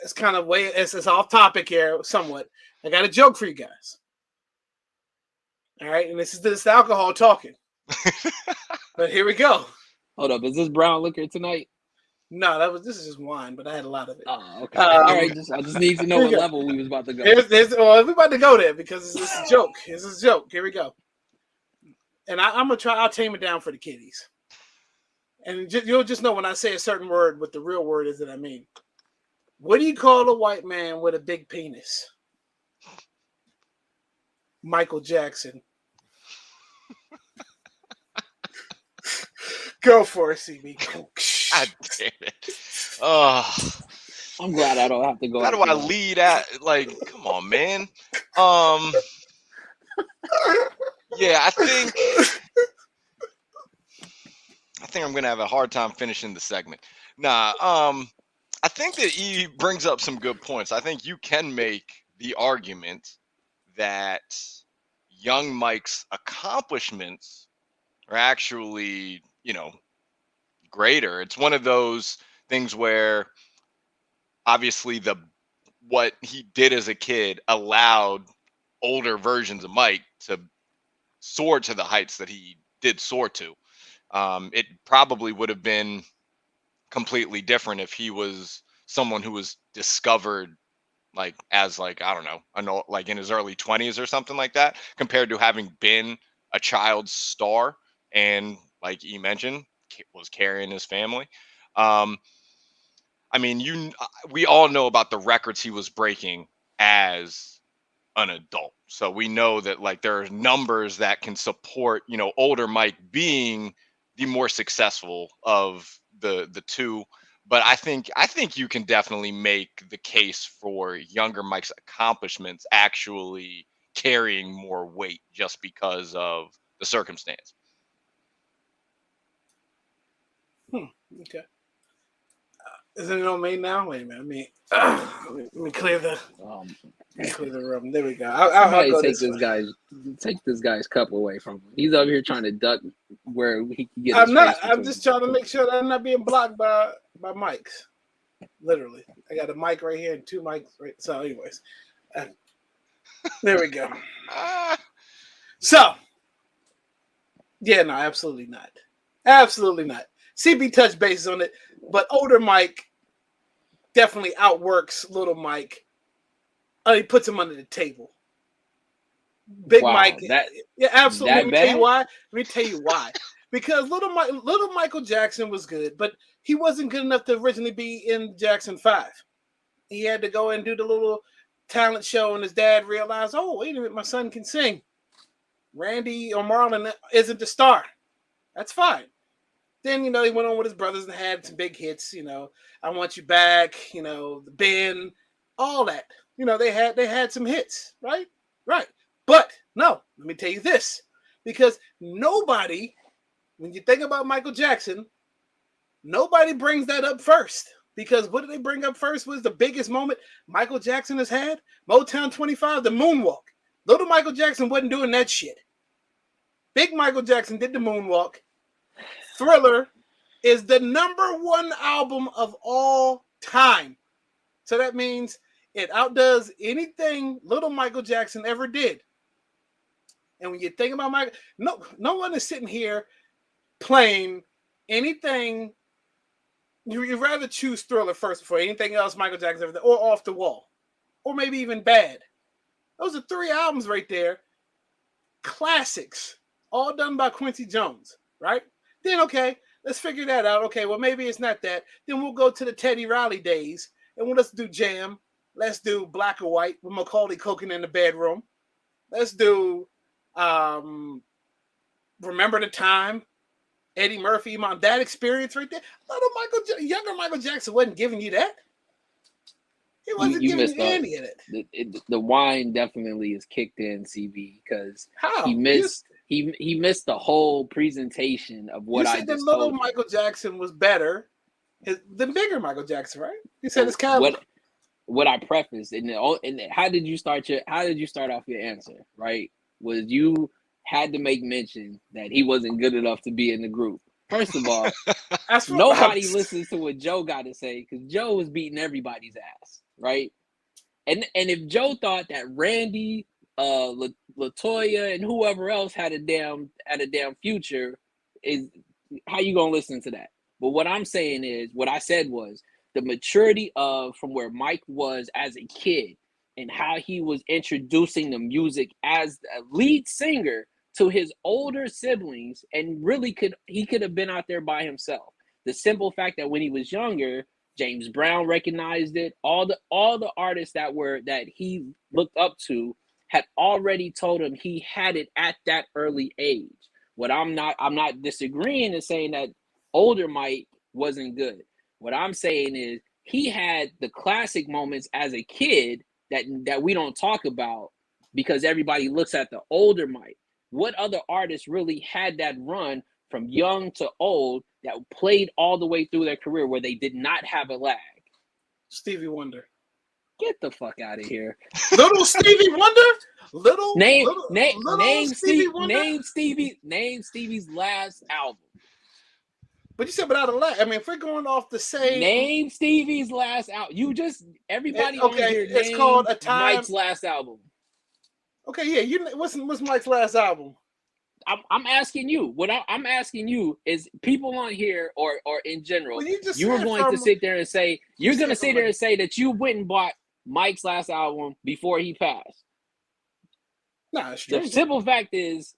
it's kind of it's off topic here somewhat. I got a joke for you guys. All right, and this is alcohol talking. But here we go. Hold up, is this brown liquor tonight? No, this is just wine, but I had a lot of it. Oh, okay. All right, I just need to know what level we was about to go. We're about to go there because it's a joke. It's a joke. Here we go. And I'm gonna try. I'll tame it down for the kiddies. And you'll just know when I say a certain word what the real word is that I mean. What do you call a white man with a big penis? Michael Jackson. Go for it, CB. God damn it. Oh, I'm glad I don't have to go. How do I lead at? Like, come on, man. Yeah, I think I'm gonna have a hard time finishing the segment. Nah, I think that he brings up some good points. I think you can make the argument that young Mike's accomplishments are actually, greater. It's one of those things where obviously what he did as a kid allowed older versions of Mike to soar to the heights that he did soar to. It probably would have been completely different if he was someone who was discovered as I don't know, like in his early 20s or something like that, compared to having been a child star and, like you mentioned, was carrying his family. I mean, we all know about the records he was breaking as an adult. So we know that there are numbers that can support, older Mike being the more successful of the two. But I think you can definitely make the case for younger Mike's accomplishments actually carrying more weight just because of the circumstance. Okay. Isn't it on me now? Wait a minute. Let me clear the room. There we go. I'll go take this guy's cup away from him. He's over here trying to duck where he can get. I'm not. I'm just trying to make sure that I'm not being blocked by mics. Literally, I got a mic right here and two mics. Right. So, anyways, there we go. So, yeah, no, absolutely not. Absolutely not. CB touched bases on it, but older Mike definitely outworks little Mike. He puts him under the table. Big Mike, yeah, absolutely. Let me tell you why. Because little Michael Jackson was good, but he wasn't good enough to originally be in Jackson 5. He had to go and do the little talent show, and his dad realized, oh, wait a minute, my son can sing. Randy or Marlon isn't the star. That's fine. Then, he went on with his brothers and had some big hits, I Want You Back, The Ben, all that. They had some hits, right? Right. But no, let me tell you this. Because nobody, when you think about Michael Jackson, nobody brings that up first. Because what did they bring up first was the biggest moment Michael Jackson has had? Motown 25, the moonwalk. Little Michael Jackson wasn't doing that shit. Big Michael Jackson did the moonwalk. Thriller is the #1 album of all time. So that means it outdoes anything little Michael Jackson ever did. And when you think about Michael, no one is sitting here playing anything. You'd rather choose Thriller first before anything else Michael Jackson ever did, or Off the Wall, or maybe even Bad. Those are 3 albums right there. Classics, all done by Quincy Jones, right? Then, okay, let's figure that out. Okay, well, maybe it's not that. Then we'll go to the Teddy Riley days, and let's do Jam. Let's do Black or White with Macaulay Culkin in the bedroom. Let's do Remember the Time, Eddie Murphy, Mom, that experience right there. Younger Michael Jackson wasn't giving you that. He wasn't giving you any of it. The wine definitely is kicked in, CB, because How? he missed the whole presentation of what I just told you. Little Michael Jackson was better than bigger Michael Jackson, right? You said it's kind of what I prefaced, and how did you start off your answer? Right, was you had to make mention that he wasn't good enough to be in the group. First of all, nobody listens to what Joe got to say because Joe was beating everybody's ass, right? And if Joe thought that Randy, Latoya, and whoever else had a damn future, is how you gonna listen to that? But what I'm saying is, what I said was the maturity of from where Mike was as a kid and how he was introducing the music as a lead singer to his older siblings, and really could have been out there by himself. The simple fact that when he was younger, James Brown recognized it. All the artists that he looked up to had already told him he had it at that early age. What I'm not disagreeing and saying that older Mike wasn't good. What I'm saying is he had the classic moments as a kid that we don't talk about because everybody looks at the older Mike. What other artists really had that run from young to old that played all the way through their career where they did not have a lag? Stevie Wonder. Get the fuck out of here. Little Stevie Wonder? Name Stevie's last album. But you said without a lag. I mean, if we're going off the same. Name Stevie's last album. Everybody on here it's called A Time. Mike's last album. Okay, yeah. What's Mike's last album? I'm asking you. What I'm asking you is, people on here or in general, well, you were going to sit there and say that you went and bought Mike's last album before he passed. Nah, it's true. The simple fact is,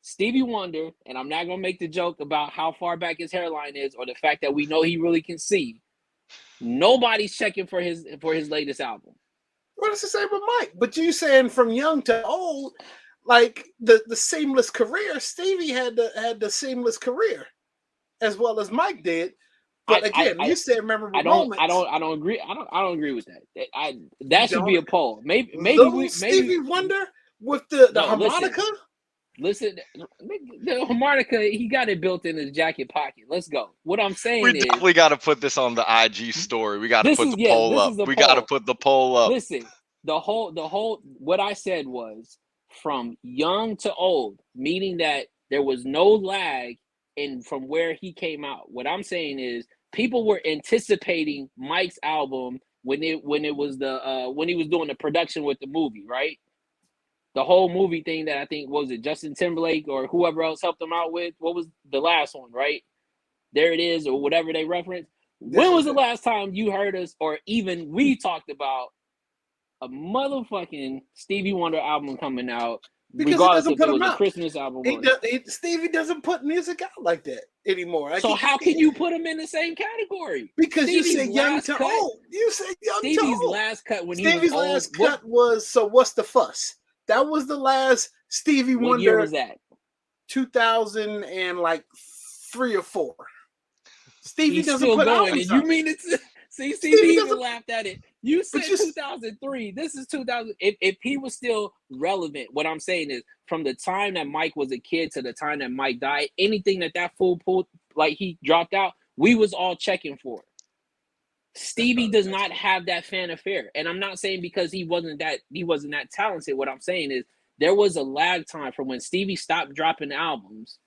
Stevie Wonder, and I'm not gonna make the joke about how far back his hairline is or the fact that we know he really can see. Nobody's checking for his latest album. What is the same with Mike? But you saying from young to old, like the seamless career. Stevie had the seamless career, as well as Mike did. But again, you said memorable moments. I don't agree. I don't agree with that. That should be a poll. Maybe Stevie Wonder with the harmonica. Listen, the harmonica, he got it built in his jacket pocket. Let's go. What I'm saying is, we got to put this on the IG story. We got to put the poll up. We got to put the poll up. Listen, the whole. What I said was from young to old, meaning that there was no lag in from where he came out. What I'm saying is, people were anticipating Mike's album when he was doing the production with the movie, right? The whole movie thing that I think was it Justin Timberlake or whoever else helped him out with. What was the last one, right? There it is, or whatever they referenced. When was the last time you heard us or even we talked about a motherfucking Stevie Wonder album coming out? Because regardless if it was a Christmas album. Stevie doesn't put music out like that anymore. So how can you put him in the same category? Because Stevie's you said young to old. You said young to old. Stevie's last cut when Stevie's last cut was So What's the Fuss? That was the last Stevie Wonder. What year was that? 2003 or 4. Stevie doesn't still put going. albums And out. You mean it's see Stevie even laughed at it. You said 2003. This is 2000. If he was still relevant, what I'm saying is from the time that Mike was a kid to the time that Mike died, anything that fool pulled, like he dropped out, we was all checking for it. Stevie does not have that fanfare, and I'm not saying because he wasn't that talented. What I'm saying is there was a lag time from when Stevie stopped dropping albums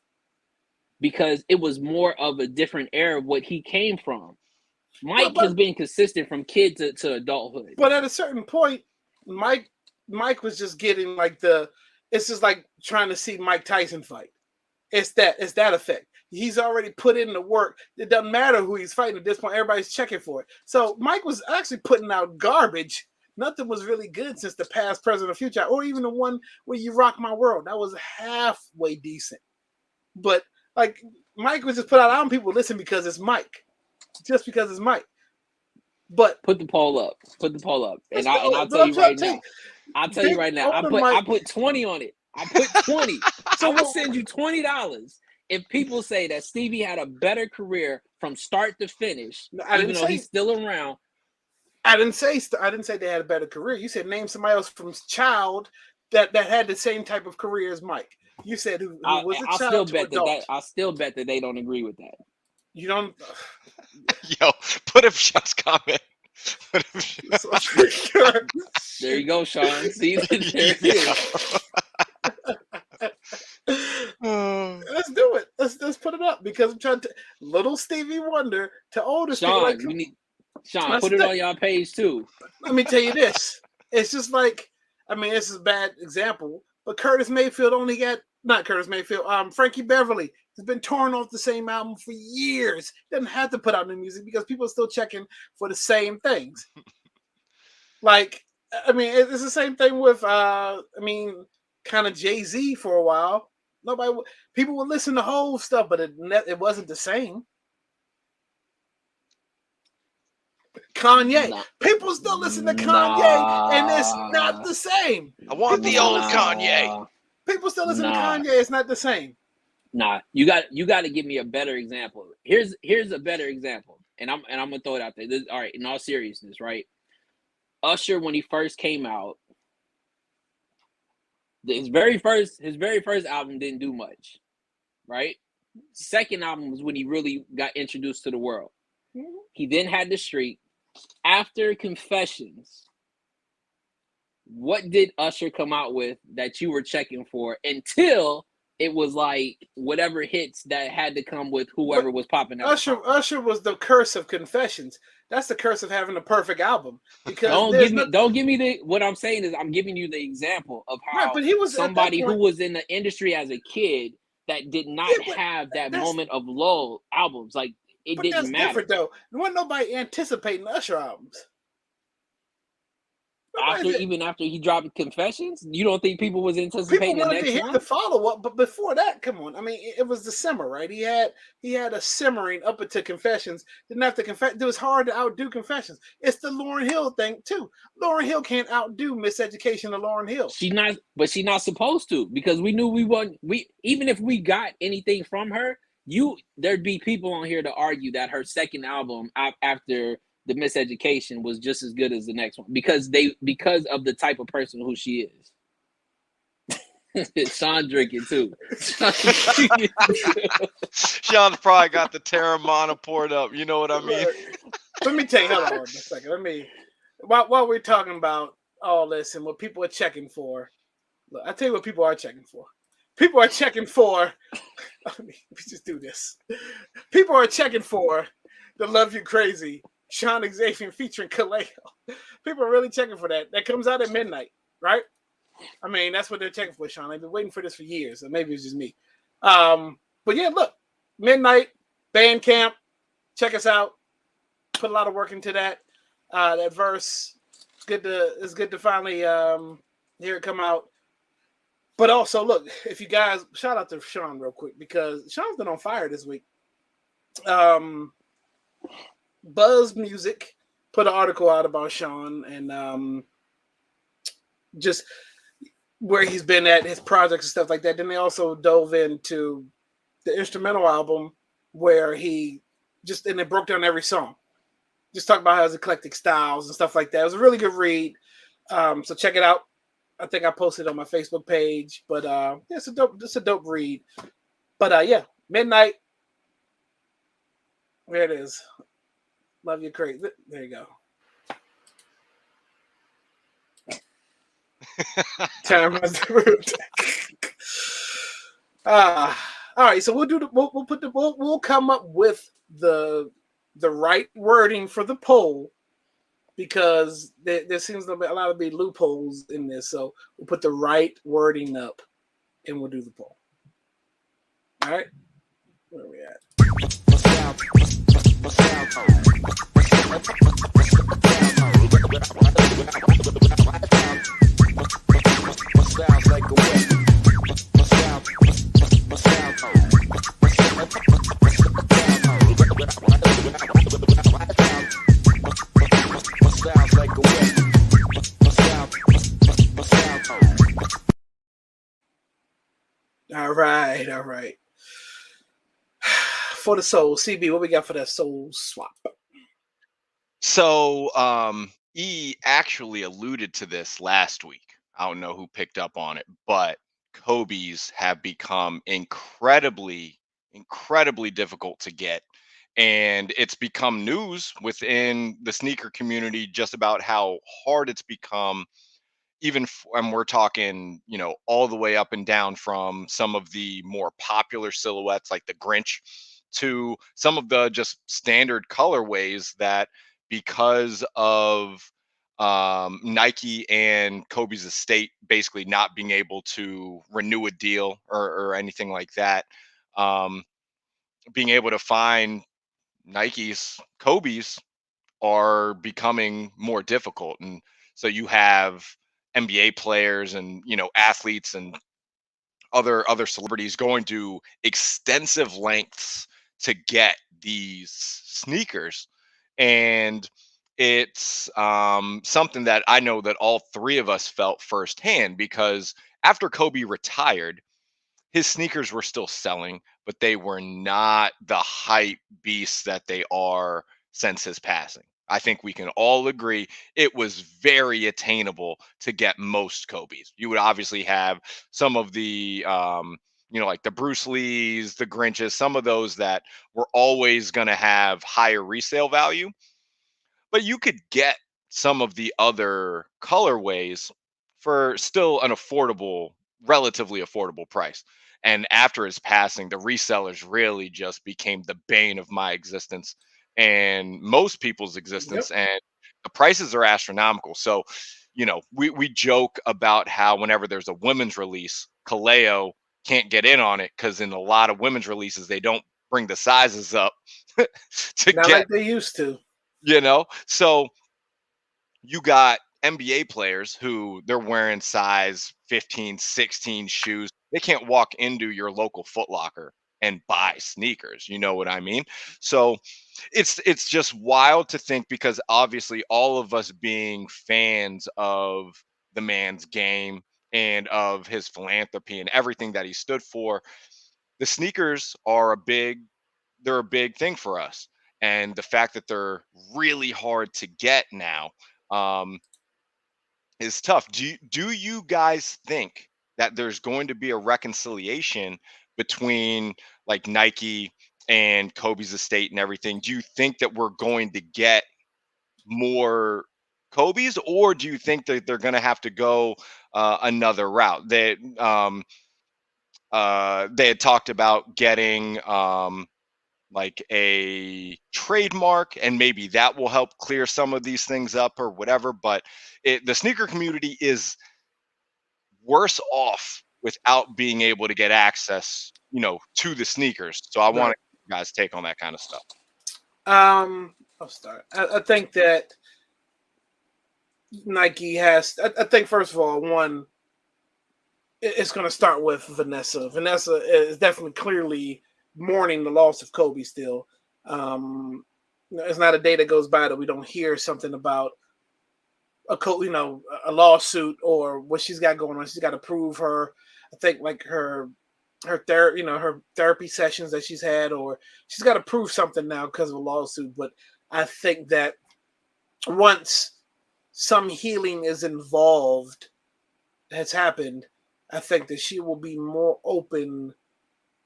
because it was more of a different era of what he came from. Mike has been consistent from kid to adulthood. But at a certain point, Mike was just getting like the it's just like trying to see Mike Tyson fight. It's that effect. He's already put in the work. It doesn't matter who he's fighting at this point. Everybody's checking for it. So Mike was actually putting out garbage. Nothing was really good since the past, present, or future, or even the one where You Rock My World. That was halfway decent. But like Mike was just put out album, people listen because it's Mike. Just because it's Mike. But put the poll up. And I'll tell you right now. I put 20 on it. I put 20. So I will send you $20 if people say that Stevie had a better career from start to finish, even though he's still around. I didn't say they had a better career. You said name somebody else from child that had the same type of career as Mike. You said who was a child to adult. I'll still bet that they don't agree with that. You don't. Yo, put up Sean's comment. There you go, Sean. See, there it is. Let's do it. Let's put it up because I'm trying to little Stevie Wonder to older Sean. Sean, put it on your page too. Let me tell you this. It's just like, I mean, this is a bad example, but Curtis Mayfield only got not Curtis Mayfield. Frankie Beverly has been torn off the same album for years. Doesn't have to put out new music because people are still checking for the same things. Like, I mean, it's the same thing with kind of Jay-Z for a while. People would listen to whole stuff, but it wasn't the same. Kanye. People still listen to Kanye, and it's not the same. I want the old Kanye. People still listen to Kanye. It's not the same. Nah, you got to give me a better example. Here's a better example, and I'm gonna throw it out there. All right, in all seriousness, right? Usher, when he first came out, his very first album didn't do much, right? Second album was when he really got introduced to the world. Mm-hmm. He then had The Street. After Confessions, what did Usher come out with that you were checking for until it was like whatever hits that had to come with whoever was popping out? Usher was the curse of Confessions. That's the curse of having a perfect album. Because don't give me what I'm saying is I'm giving you the example of how but he was somebody who was in the industry as a kid that did not have that moment of lull albums. Like it didn't matter. Different though. There wasn't nobody anticipating Usher albums. Even after he dropped Confessions, you don't think people was anticipating the next one? The follow-up, but before that, come on. I mean, it was the simmer, right? He had a simmering up into Confessions. Didn't have to confess. It was hard to outdo Confessions. It's the Lauryn Hill thing too. Lauryn Hill can't outdo Miseducation of Lauryn Hill. She's not supposed to, because we knew even if we got anything from her, there'd be people on here to argue that her second album after The Miseducation was just as good as the next one because of the type of person who she is. Sean drinking too. Sean's probably got the Terramana poured up. You know what I mean? Let me tell you. Hold on a second. While we're talking about all this and what people are checking for, look, I'll tell you what people are checking for. People are checking for. Let me just do this. People are checking for the Love You Crazy. Sean Xavier featuring Kaleo. People are really checking for that. That comes out at midnight, right? I mean, that's what they're checking for, Sean. They've been waiting for this for years, or maybe it's just me. But yeah, look, midnight, Bandcamp, check us out. Put a lot of work into that. That verse, it's good to finally hear it come out. But also, look, if you guys, shout out to Sean real quick because Sean's been on fire this week. Buzz Music put an article out about Sean and just where he's been at, his projects and stuff like that. Then they also dove into the instrumental album where he and they broke down every song. Just talk about how his eclectic styles and stuff like that. It was a really good read. So check it out. I think I posted it on my Facebook page, but it's a dope read. But yeah, midnight. There it is. Love You Crazy. There you go. All right, so we'll come up with the right wording for the poll because there seems to be a lot of be loopholes in this. So we'll put the right wording up, and we'll do the poll. All right, where are we at? All right. For the soul, CB, what we got for that soul swap? So E actually alluded to this last week. I don't know who picked up on it, but Kobe's have become incredibly difficult to get. And it's become news within the sneaker community just about how hard it's become, and we're talking, all the way up and down from some of the more popular silhouettes like the Grinch to some of the just standard colorways that, because of Nike and Kobe's estate basically not being able to renew a deal or anything like that, um, being able to find Kobe's are becoming more difficult. And so you have NBA players and athletes and other celebrities going to extensive lengths to get these sneakers. And it's something that I know that all three of us felt firsthand, because after Kobe retired, his sneakers were still selling, but they were not the hype beasts that they are since his passing. I think we can all agree it was very attainable to get most Kobe's. You would obviously have some of the, like the Bruce Lees, the Grinches, some of those that were always going to have higher resale value, but you could get some of the other colorways for still an relatively affordable price. And after his passing, the resellers really just became the bane of my existence and most people's existence. Yep. And the prices are astronomical. So, we joke about how whenever there's a women's release, Kaleo can't get in on it because in a lot of women's releases, they don't bring the sizes up to Not get, like they used to. So you got NBA players who they're wearing size 15, 16 shoes. They can't walk into your local Foot Locker and buy sneakers. You know what I mean? So it's just wild to think, because obviously all of us being fans of the man's game and of his philanthropy and everything that he stood for, the sneakers are they're a big thing for us. And the fact that they're really hard to get now, um, is tough. Do you guys think that there's going to be a reconciliation between like Nike and Kobe's estate and everything? Do you think that we're going to get more Kobe's, or do you think that they're going to have to go another route? They had talked about getting like a trademark, and maybe that will help clear some of these things up or whatever. But the sneaker community is worse off without being able to get access, to the sneakers. So I want Right. to you guys take on that kind of stuff. I'll start. I think that Nike has. I think first of all, one, it's going to start with Vanessa. Vanessa is definitely clearly mourning the loss of Kobe still. It's not a day that goes by that we don't hear something about a lawsuit or what she's got going on. She's got to prove her. I think like her therapy, her therapy sessions that she's had, or she's got to prove something now because of a lawsuit. But I think that once some healing is involved, has happened, I think that she will be more open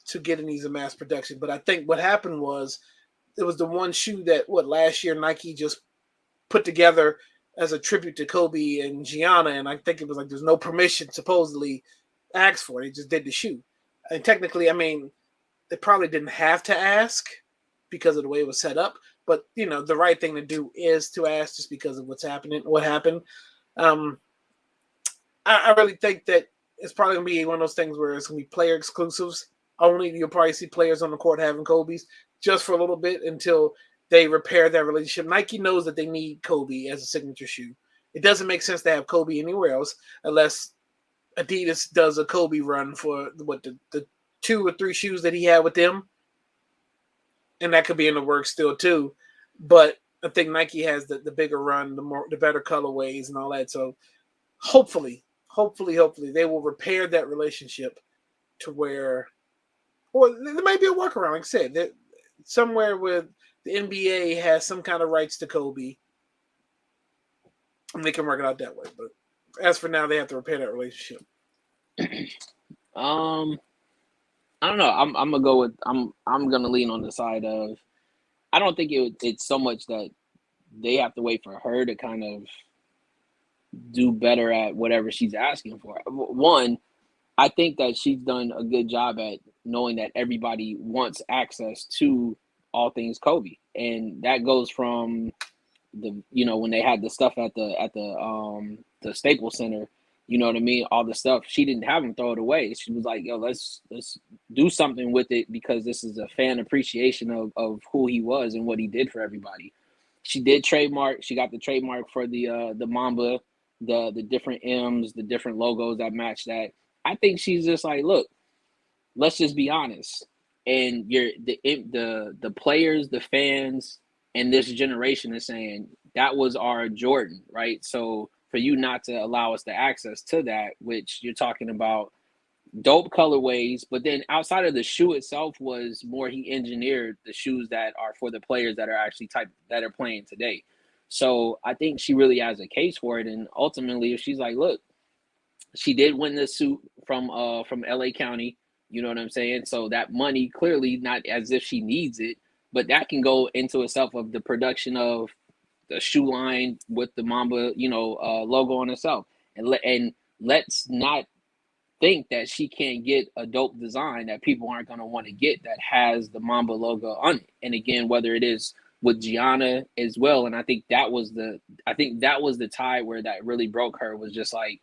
to getting these in mass production. But I think what happened was it was the one shoe that last year Nike just put together as a tribute to Kobe and Gianna, and I think it was like there's no permission supposedly asked for it. They just did the shoe. And technically, I mean, they probably didn't have to ask because of the way it was set up, But the right thing to do is to ask, just because of what happened. I really think that it's probably gonna be one of those things where it's gonna be player exclusives only. You'll probably see players on the court having Kobe's just for a little bit until they repair that relationship. Nike knows that they need Kobe as a signature shoe. It doesn't make sense to have Kobe anywhere else unless Adidas does a Kobe run for the 2 or 3 shoes that he had with them, and that could be in the works still too. But I think Nike has the bigger run, the better colorways and all that. So hopefully they will repair that relationship to where, or there might be a workaround. Like I said, that somewhere where the NBA has some kind of rights to Kobe, and they can work it out that way. But as for now, they have to repair that relationship. I don't know. I'm gonna go with I'm gonna lean on the side of, I don't think it's so much that they have to wait for her to kind of do better at whatever she's asking for. One, I think that she's done a good job at knowing that everybody wants access to all things Kobe, and that goes from when they had the stuff at the Staples Center. You know what I mean? All the stuff, she didn't have them throw it away. She was like, "Yo, let's do something with it because this is a fan appreciation of who he was and what he did for everybody." She did trademark. She got the trademark for the Mamba, the different M's, the different logos that match that. I think she's just like, look, let's just be honest. And the players, the fans, and this generation is saying that was our Jordan, right? So for you not to allow us the access to that, which you're talking about dope colorways, but then outside of the shoe itself was more, he engineered the shoes that are for the players that are actually that are playing today. So I think she really has a case for it. And ultimately, if she's like, look, she did win the suit from LA County, you know what I'm saying? So that money, clearly not as if she needs it, but that can go into itself of the production of the shoe line with the Mamba, logo on itself. And let's not think that she can't get a dope design that people aren't going to want to get that has the Mamba logo on it. And again, whether it is with Gianna as well, and I think that was the tie where that really broke her, was just like,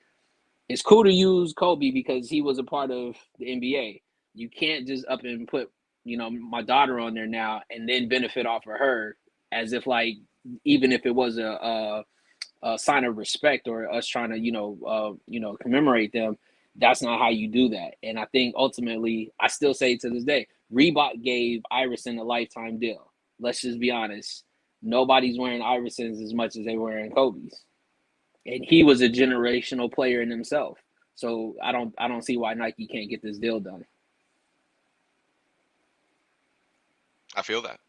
it's cool to use Kobe because he was a part of the NBA. You can't just up and put, my daughter on there now and then benefit off of her as if, like, even if it was a sign of respect or us trying to, commemorate them. That's not how you do that. And I think ultimately, I still say to this day, Reebok gave Iverson a lifetime deal. Let's just be honest. Nobody's wearing Iversons as much as they were wearing Kobe's. And he was a generational player in himself. So I don't see why Nike can't get this deal done. I feel that.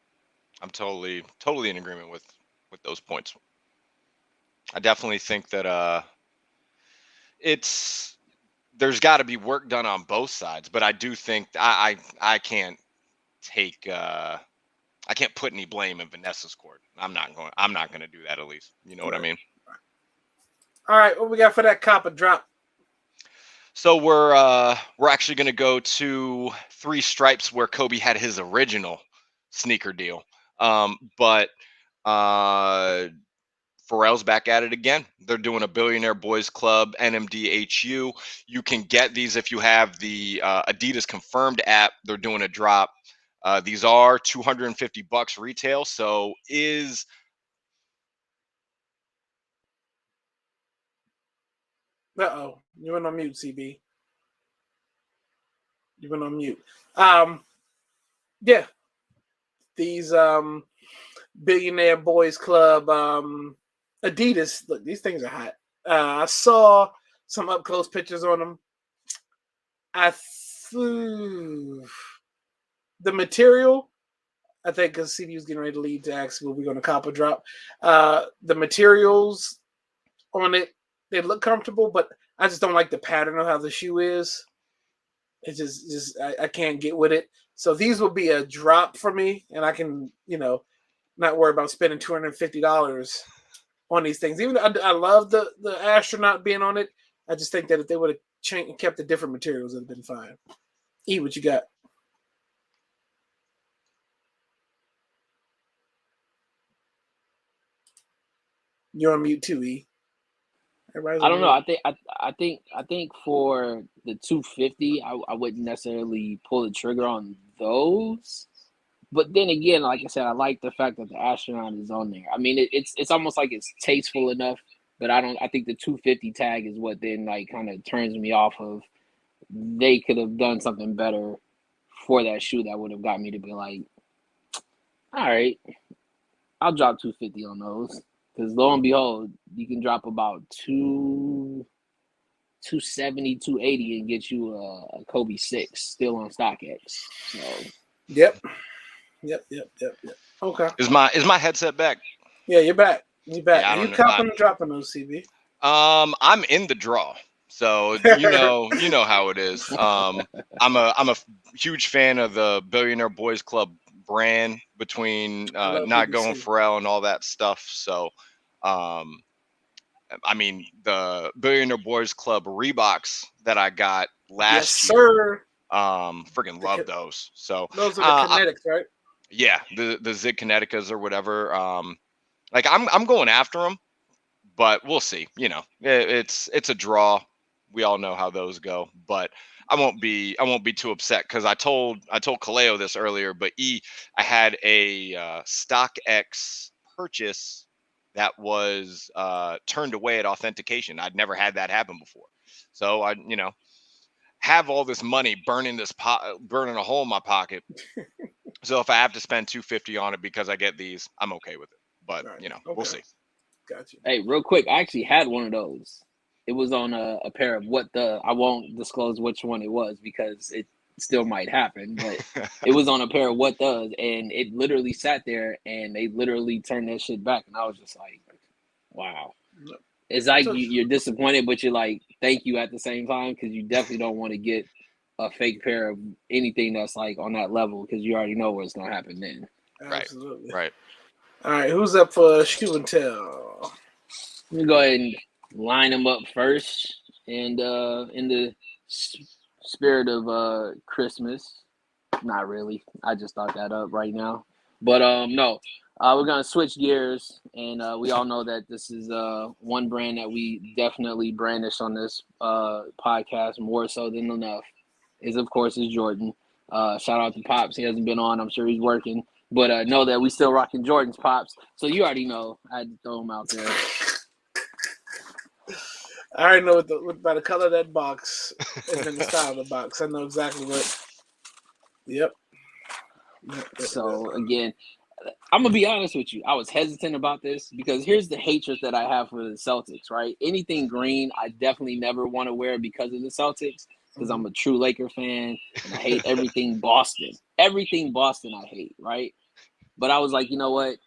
I'm totally in agreement with those points. I definitely think that there's got to be work done on both sides, but I do think I can't I can't put any blame in Vanessa's court. I'm not going to do that, at least. You know what I mean? All right, what we got for that copper drop? So we're actually going to go to 3 Stripes, where Kobe had his original sneaker deal. But Pharrell's back at it again. They're doing a Billionaire Boys Club, NMDHU. You can get these if you have the Adidas Confirmed app. They're doing a drop. These are $250 retail. So is You went on mute, CB. You went on mute. Yeah, these Billionaire Boys Club Adidas. Look, these things are hot. I saw some up close pictures on them. The material, I think, because CB was getting ready to lead to ask, will we going to copper drop? The materials on it, they look comfortable, but I just don't like the pattern of how the shoe is. It's just I can't get with it. So these will be a drop for me, and I can, not worry about spending $250 on these things. Even I love the astronaut being on it. I just think that if they would have kept the different materials, it would have been fine. E, what you got? You're on mute too, E. Everybody's I on don't know. mute. I think for the 250, I wouldn't necessarily pull the trigger on those. But then again, like I said, I like the fact that the astronaut is on there. I mean, it's almost like it's tasteful enough, but I don't. I think the 250 tag is what then like kind of turns me off of. They could have done something better for that shoe that would have got me to be like, all right, I'll drop 250 on those. Because lo and behold, you can drop about 270, 280 and get you a Kobe 6 still on StockX. So Yep. Okay. Is my headset back? Yeah, you're back. You're back. Yeah, I You don't know. copping or dropping those, CB? I'm in the draw, so you know how it is. I'm a huge fan of the Billionaire Boys Club brand between not going BBC. Pharrell and all that stuff. So, I mean, the Billionaire Boys Club Reeboks that I got last year, sir. freaking love those. So Those are the Kinetics, right? yeah, the Zig Kineticas or whatever. Like I'm going after them, but we'll see. You know, it's a draw. We all know how those go, but I won't be too upset because I told Kaleo this earlier, but I had a StockX purchase that was turned away at authentication. I'd never had that happen before, so I have all this money burning a hole in my pocket. So if I have to spend $250 on it because I get these, I'm okay with it. But Right. we'll see. Gotcha. hey, real quick, I actually had one of those. It was on a pair of I won't disclose which one it was because it still might happen, but it was on a pair of and it literally sat there and they literally turned that shit back, and I was just like, wow. It's like you're disappointed, but you're like, thank you at the same time, because you definitely don't want to get a fake pair of anything that's like on that level because you already know what's gonna happen then. Absolutely. Right. All right, who's up for shoe and tell? Let me go ahead and line them up first, and in the spirit of Christmas, not really. I just thought that up right now, but no. We're gonna switch gears, and we all know that this is one brand that we definitely brandish on this podcast more so than enough. Is of course Jordan. Shout out to Pops. He hasn't been on. I'm sure he's working, but know that we still rocking Jordan's, Pops. So you already know. I had to throw him out there. I already know by the color of that box and the style of the box. I know exactly what. Yep. So again, I'm gonna be honest with you. I was hesitant about this because here's the hatred that I have for the Celtics. Right, anything green, I definitely never want to wear because of the Celtics. Because I'm a true Laker fan and I hate everything Boston. Everything Boston, I hate. Right, but I was like, you know what?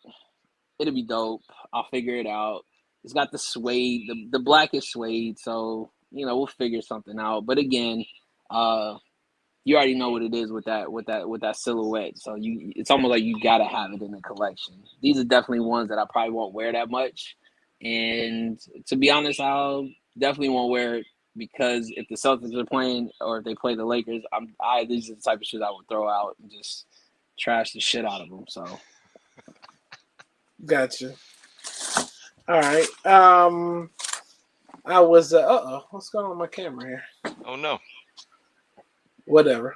It'll be dope. I'll figure it out. It's got the suede, the blackish suede, so we'll figure something out. But again, you already know what it is with that silhouette. So it's almost like you gotta have it in the collection. These are definitely ones that I probably won't wear that much. And to be honest, I'll definitely won't wear it because if the Celtics are playing or if they play the Lakers, these are the type of shit I would throw out and just trash the shit out of them. So Gotcha. All right. I was what's going on with my camera here? Oh no. Whatever.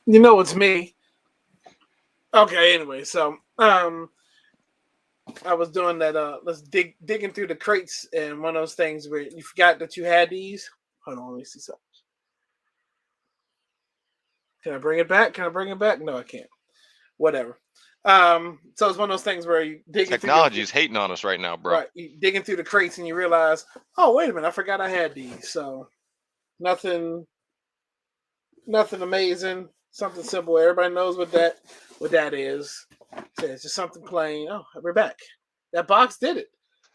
You know it's me. Okay, anyway, so I was doing that let's digging through the crates, and one of those things where you forgot that you had these. Hold on, let me see something. Can I bring it back? No, I can't. Whatever. So it's one of those things where you Technology is hating on us right now, bro. Right, you digging through the crates and you realize, oh wait a minute, I forgot I had these. So nothing amazing, something simple. Everybody knows what that is. So it's just something plain. Oh, we're back. That box did it.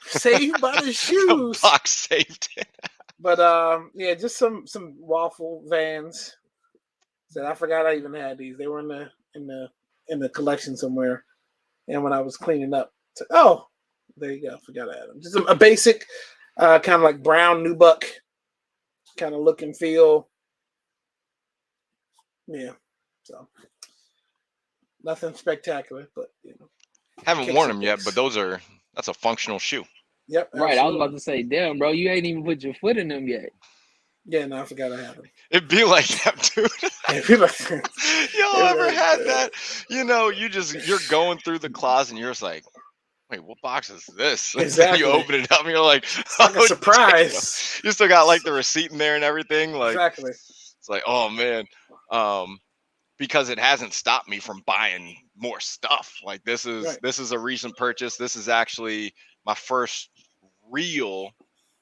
Saved by the shoes. The box saved it. But yeah, just some waffle Vans. Said I forgot I even had these. They were in the collection somewhere. And when I was cleaning up, said, oh, there you go. Forgot I had them. Just a basic, kind of like brown nubuck kind of look and feel. Yeah. So nothing spectacular, but Haven't worn them yet, but those are That's a functional shoe. Yep, Right. I was absolutely. about to say, damn, bro, you ain't even put your foot in them yet. Yeah, no, I forgot I had them. It'd be like that, dude. It'd be like, Y'all ever had that? You know, you're going through the closet and you're just like, wait, what box is this? And then you Exactly. open it up and you're like, It's like a oh, surprise. damn. You still got like the receipt in there and everything. Like, Exactly. it's like, oh man. Because it hasn't stopped me from buying more stuff. Like this is a recent purchase. This is actually my first real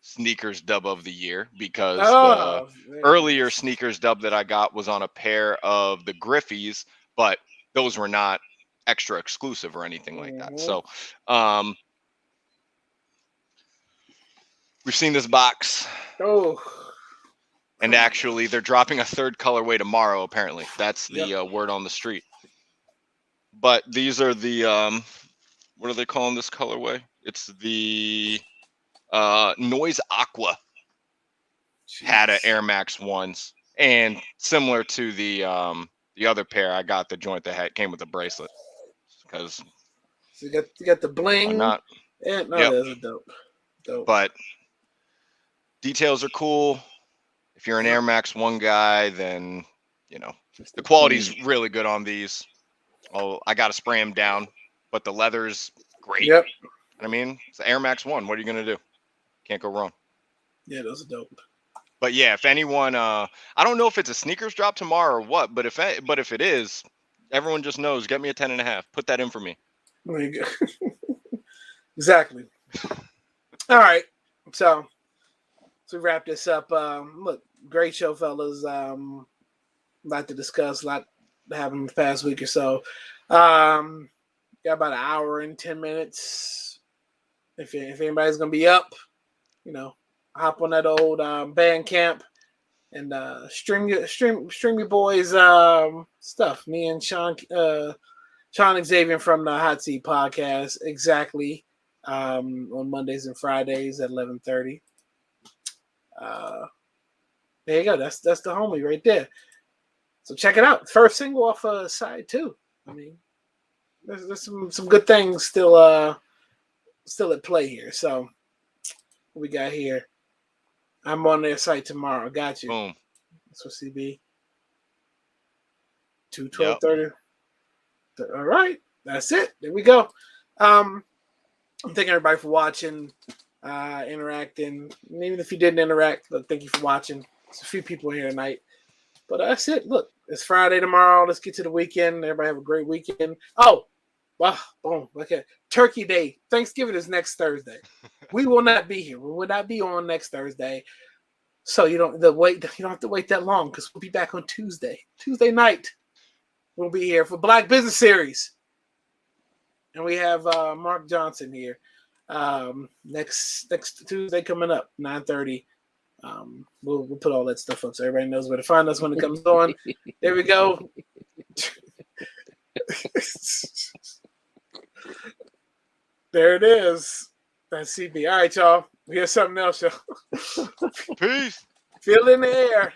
sneakers dub of the year, because the earlier sneakers dub that I got was on a pair of the Griffies, but those were not extra exclusive or anything like that. So we've seen this box. And actually they're dropping a third colorway tomorrow, apparently. That's the word on the street. But these are the what are they calling this colorway? It's the Noise Aqua Had a Air Max ones, and similar to the other pair, I got the joint that came with the bracelet, because so you got the bling. I'm not. Yeah, no, those are dope. But details are cool. If you're an Air Max 1 guy, then you know the quality's really good on these. Oh, I got to spray them down, but the leather's great. Yep. I mean, it's the Air Max 1. What are you gonna do? Can't go wrong. Yeah, those are dope. But yeah, if anyone, I don't know if it's a sneakers drop tomorrow or what, but if it is, everyone just knows. Get me a 10.5. Put that in for me. There you go. Exactly. All right, so wrap this up. Look, great show, fellas. A lot to discuss. A lot happened the past week or so. Got about an hour and 10 minutes. If anybody's gonna be up, hop on that old Bandcamp and stream your boys stuff. Me and Sean Xavier from the Hot Seat Podcast, exactly, on Mondays and Fridays at 11:30. There you go. That's the homie right there. So check it out. First single off side 2. I mean, there's some good things still at play here. So what we got here. I'm on their site tomorrow. Got you. Boom. That's what CB. 2/12/30. All right. That's it. There we go. I'm thanking everybody for watching, interacting. And even if you didn't interact, look, thank you for watching. There's a few people here tonight. But that's it. Look, it's Friday tomorrow. Let's get to the weekend. Everybody have a great weekend. Oh, wow. Boom. Okay. Turkey Day. Thanksgiving is next Thursday. We will not be here. We will not be on next Thursday. So you don't have to wait that long, because we'll be back on Tuesday. Tuesday night. We'll be here for Black Business Series. And we have Mark Johnson here. Next Tuesday coming up, 9:30. We'll put all that stuff up so everybody knows where to find us when it comes on. There we go. There it is. That's CB. All right, y'all. We have something else, y'all. Peace. Feel it in the air.